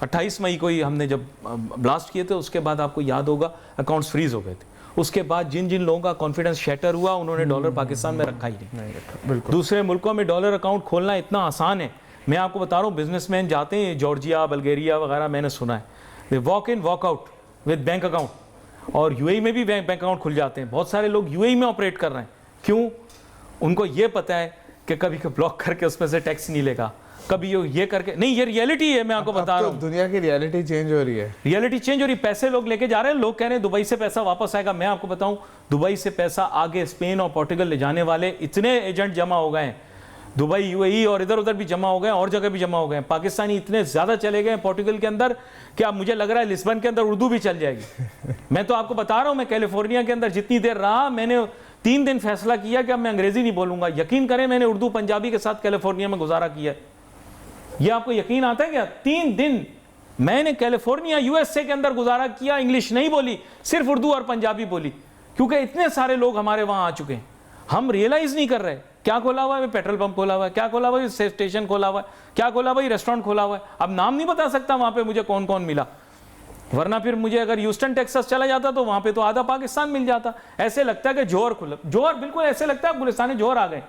28 मई को ही हमने जब ब्लास्ट किए थे, उसके बाद आपको याद होगा अकाउंट्स फ्रीज हो गए थे। उसके बाद जिन जिन लोगों का कॉन्फिडेंस शैटर हुआ, उन्होंने डॉलर पाकिस्तान में रखा ही नहीं। दूसरे मुल्कों में डॉलर अकाउंट खोलना इतना आसान है। मैं आपको बता रहा हूँ, बिजनेसमैन जाते हैं जॉर्जिया, बल्गेरिया वगैरह, मैंने सुना है, they walk in walk out with bank account. और UAE में भी बैंक अकाउंट खुल जाते हैं। बहुत सारे लोग UAE में ऑपरेट कर रहे हैं। क्यों? उनको ये पता है कि कभी ब्लॉक करके उसमें से टैक्स नहीं लेगा, कभी ये करके नहीं, ये रियलिटी है, मैं आपको बता रहा हूँ। दुनिया की रियलिटी चेंज हो रही है, रियलिटी चेंज हो रही है। पैसे लोग लेके जा रहे हैं, लोग कह रहे हैं दुबई से पैसा वापस आएगा। मैं आपको बताऊं, दुबई से पैसा आगे स्पेन और पोर्टुगल ले जाने वाले इतने एजेंट जमा हो गए हैं, दुबई, यूएई और इधर उधर भी जमा हो गए, और जगह भी जमा हो गए। पाकिस्तानी इतने ज्यादा चले गए पोर्टुगल के अंदर कि अब मुझे लग रहा है लिस्बन के अंदर उर्दू भी चल जाएगी। मैं तो आपको बता रहा हूं, मैं कैलिफोर्निया के अंदर जितनी देर रहा, मैंने 3 दिन फैसला किया कि अब मैं अंग्रेजी नहीं बोलूंगा। यकीन करें, मैंने उर्दू पंजाबी के साथ कैलिफोर्निया में गुजारा किया। ये आपको यकीन आता है क्या? 3 दिन मैंने कैलिफोर्निया यूएसए के अंदर गुजारा किया, इंग्लिश नहीं बोली, सिर्फ उर्दू और पंजाबी बोली, क्योंकि इतने सारे लोग हमारे वहां आ चुके हैं। हम रियलाइज नहीं कर रहे क्या खोला हुआ है, पेट्रोल पंप खोला हुआ है, क्या खोला हुआ है, स्टेशन खोला हुआ है, क्या खोला हुआ है, रेस्टोरेंट खोला हुआ है। अब नाम नहीं बता सकता वहां पे मुझे कौन कौन मिला, वरना फिर मुझे अगर ह्यूस्टन टेक्सास चला जाता तो वहां पे तो आधा पाकिस्तान मिल जाता। ऐसे लगता है कि जौहर खुला, जौहर बिल्कुल ऐसे लगता है गुलिस्तान जौहर आ गए।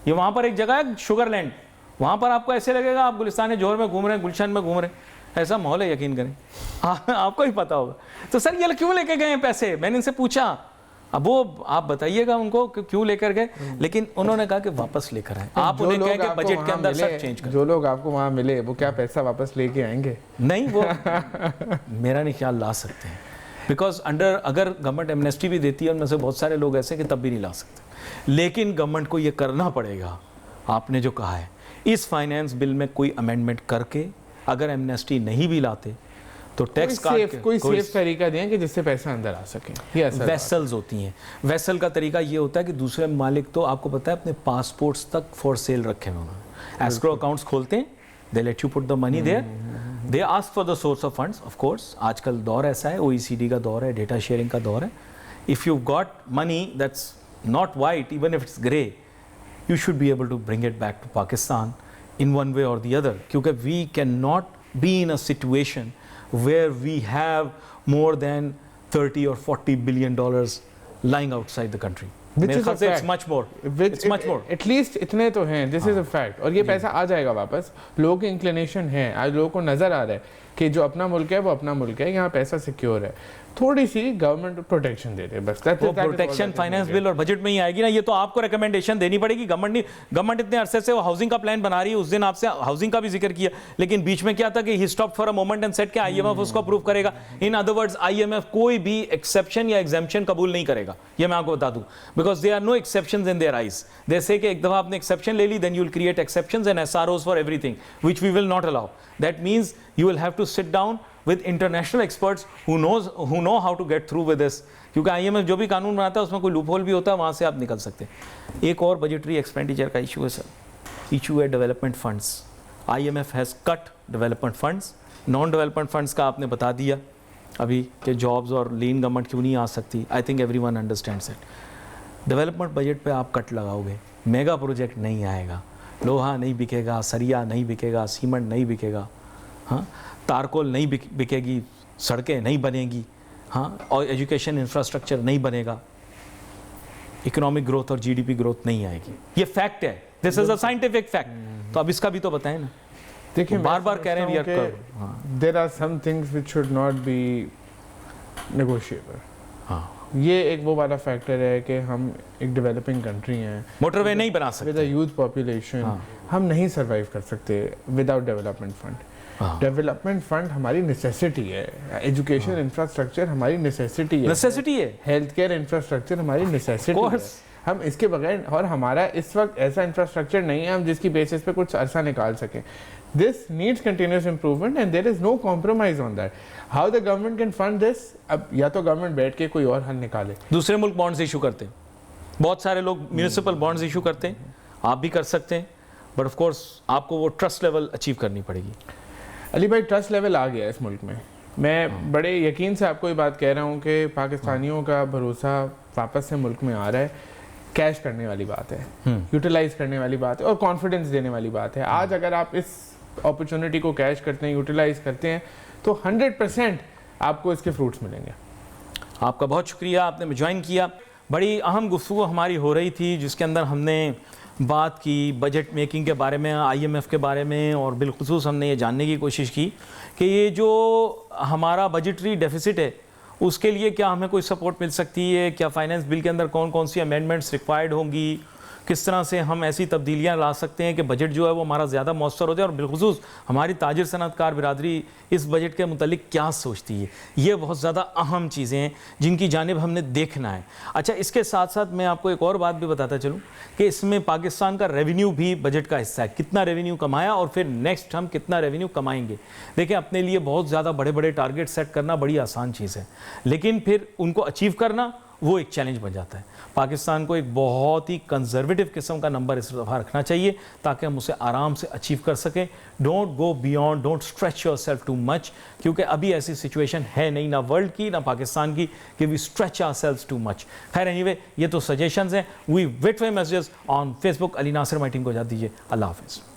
ये वहां पर एक जगह है शुगरलैंड, वहां पर आपको ऐसे लगेगा आप गुलिस्तान जौहर में घूम रहे हैं, गुलशन में घूम रहे हैं, ऐसा माहौल है, यकीन करें। आपको ही पता होगा। तो सर ये क्यों लेके गए पैसे? मैंने इनसे पूछा, अब वो आप बताइएगा उनको कि क्यों लेकर गए, लेकिन उन्होंने कहा कि वापस लेकर आए। आप उन्हें कहें कि बजट के अंदर सब चेंज कर। जो लोग आपको वहां मिले वो क्या पैसा वापस लेके आएंगे? नहीं, वो मेरा नहीं ख्याल ला सकते हैं, बिकॉज अगर गवर्नमेंट एमनेस्टी भी देती है, उनमें से बहुत सारे लोग ऐसे कि तब भी नहीं ला सकते। लेकिन गवर्नमेंट को ये करना पड़ेगा, आपने जो कहा है, इस फाइनेंस बिल में कोई अमेंडमेंट करके अगर एमनेस्टी नहीं भी लाते तो टैक्स कोई सेफ तरीका दें कि जिससे पैसा अंदर आ सके। वेसल्स होती हैं, वेसल का तरीका ये होता है कि दूसरे मालिक, तो आपको पता है, अपने पासपोर्ट्स तक फॉर सेल रखे हुए उन्होंने। एस्क्रो अकाउंट्स खोलते हैं, they let you put the money there, they ask for the source of funds. Of course आजकल दौर ऐसा है, OECD का दौर है, डेटा शेयरिंग का दौर है। If you got money that's not white, even if it's grey, you should be able to bring it back to Pakistan in one way or the other, क्योंकि we cannot be in a situation where we have more than 30 or 40 billion dollars lying outside the country. Which is a fact. It's much more. It's much more. At least इतने तो हैं, this is a fact। और ये पैसा आ जाएगा वापस। लोगों की इंक्लिनेशन है, आज लोगों को नजर आ रहा है कि जो अपना मुल्क है वो अपना मुल्क है, यहाँ पैसा सिक्योर है। थोड़ी सी गवर्नमेंट प्रोटेक्शन दे दे बस। वो प्रोटेक्शन फाइनेंस बिल और बजट में ही आएगी ना। ये तो आपको रिकमेंडेशन देनी पड़ेगी। गवर्नमेंट इतने अरसे से वो हाउसिंग का प्लान बना रही है। उस दिन आपसे हाउसिंग का भी जिक्र किया, लेकिन बीच में क्या था कि he stop for a moment and said कि IMF उसको अप्रूव करेगा। इन अदर वर्ड्स IMF कोई भी एक्सेप्शन या एग्जेम्पशन कबूल नहीं करेगा, ये मैं आपको बता दूं, because they are no exceptions in their eyes. They say कि एक दफा आपने एक्सेप्शन ले ली, then you will create exceptions and SROs for everything, which we will not allow. That means you will have to sit down with international experts who know how to get through with this, क्योंकि IMF जो भी कानून बनाता है उसमें कोई loop hole भी होता है, वहाँ से आप निकल सकते हैं। एक और बजटरी एक्सपेंडिचर का इशू है सर, इशू है development funds. IMF has cut development funds. Non development funds का आपने बता दिया अभी कि जॉब्स और लीन गवर्नमेंट क्यों नहीं आ सकती। I think everyone understands it. Development budget पे आप कट लगाओगे, मेगा प्रोजेक्ट नहीं आएगा, लोहा नहीं बिकेगा, सरिया नहीं बिकेगा, सीमेंट नहीं बिकेगा, हाँ, तारकोल नहीं बिकेगी, सड़कें नहीं बनेगी, हाँ, और एजुकेशन इंफ्रास्ट्रक्चर नहीं बनेगा, इकोनॉमिक ग्रोथ और GDP ग्रोथ नहीं आएगी। ये फैक्ट है, this is a scientific fact. तो अब इसका भी तो बताएं ना। देखिए, बार बार कह रहे हैं there are some things which should not be negotiable. हाँ, ये एक वो वाला फैक्टर है कि हम एक डेवलपिंग कंट्री हैं, मोटरवे नहीं बना सकते, विद अ यूथ पॉपुलेशन हम नहीं सर्वाइव कर सकते without development fund. Development fund हमारी नेसेसिटी है, एजुकेशन इंफ्रास्ट्रक्चर हमारी नेसेसिटी है, हेल्थ केयर इंफ्रास्ट्रक्चर हमारी नेसेसिटी है। हम इसके बगैर, और हमारा इस वक्त ऐसा इंफ्रास्ट्रक्चर नहीं है हम जिसकी बेसिस पे कुछ अरसा निकाल सकें। This needs continuous improvement and there is no compromise on that. How the government can fund this? अब या तो गवर्नमेंट बैठ के कोई और हल निकाले। दूसरे मुल्क बॉन्ड्स इशू करते हैं, बहुत सारे लोग म्यूनिसिपल बॉन्ड्स इशू करते हैं, आप भी कर सकते हैं, बट ऑफ कोर्स आपको वो ट्रस्ट लेवल अचीव करनी पड़ेगी। अली भाई, ट्रस्ट लेवल आ गया इस मुल्क में। मैं बड़े यकीन से आपको ये बात कह रहा हूँ कि पाकिस्तानियों का भरोसा वापस से मुल्क में आ रहा है। कैश करने वाली बात है, यूटिलाइज करने वाली बात है और कॉन्फिडेंस देने वाली बात है। आज अगर आप इस अपॉर्चुनिटी को कैश करते हैं, यूटिलाइज करते हैं, तो 100% आपको इसके फ्रूट्स मिलेंगे। आपका बहुत शुक्रिया, आपने ज्वाइन किया। बड़ी अहम गुफ्तगू हमारी हो रही थी जिसके अंदर हमने बात की बजट मेकिंग के बारे में, IMF के बारे में, और बिलखुसूस हमने ये जानने की कोशिश की कि ये जो हमारा बजटरी डेफिसिट है उसके लिए क्या हमें कोई सपोर्ट मिल सकती है? क्या फाइनेंस बिल के अंदर कौन कौन सी अमेंडमेंट्स रिक्वायर्ड होंगी? किस तरह से हम ऐसी तब्दीलियां ला सकते हैं कि बजट जो है वो हमारा ज़्यादा मौसर हो जाए? और बिलखुसूस हमारी ताजिर सनअतकार बिरादरी इस बजट के मुतालिक क्या सोचती है? ये बहुत ज़्यादा अहम चीज़ें हैं जिनकी जानिब हमने देखना है। अच्छा, इसके साथ साथ मैं आपको एक और बात भी बताता चलूँ कि इसमें पाकिस्तान का रेवेन्यू भी बजट का हिस्सा है। कितना रेवेन्यू कमाया और फिर नेक्स्ट हम कितना रेवेन्यू कमाएंगे। देखिए, अपने लिए बहुत ज़्यादा बड़े बड़े टारगेट सेट करना बड़ी आसान चीज़ है, लेकिन फिर उनको अचीव करना वो एक चैलेंज बन जाता है। पाकिस्तान को एक बहुत ही कंजर्वेटिव किस्म का नंबर इस दफ़ा रखना चाहिए ताकि हम उसे आराम से अचीव कर सकें। Don't go beyond, don't stretch yourself too much, क्योंकि अभी ऐसी सिचुएशन है नहीं, ना वर्ल्ड की ना पाकिस्तान की, कि we stretch ourselves too much. खैर एनीवे, ये तो सजेशंस हैं। We wait for messages on Facebook. Ali Nasir my team को इजाज़त दीजिए। अल्लाह हाफिज़।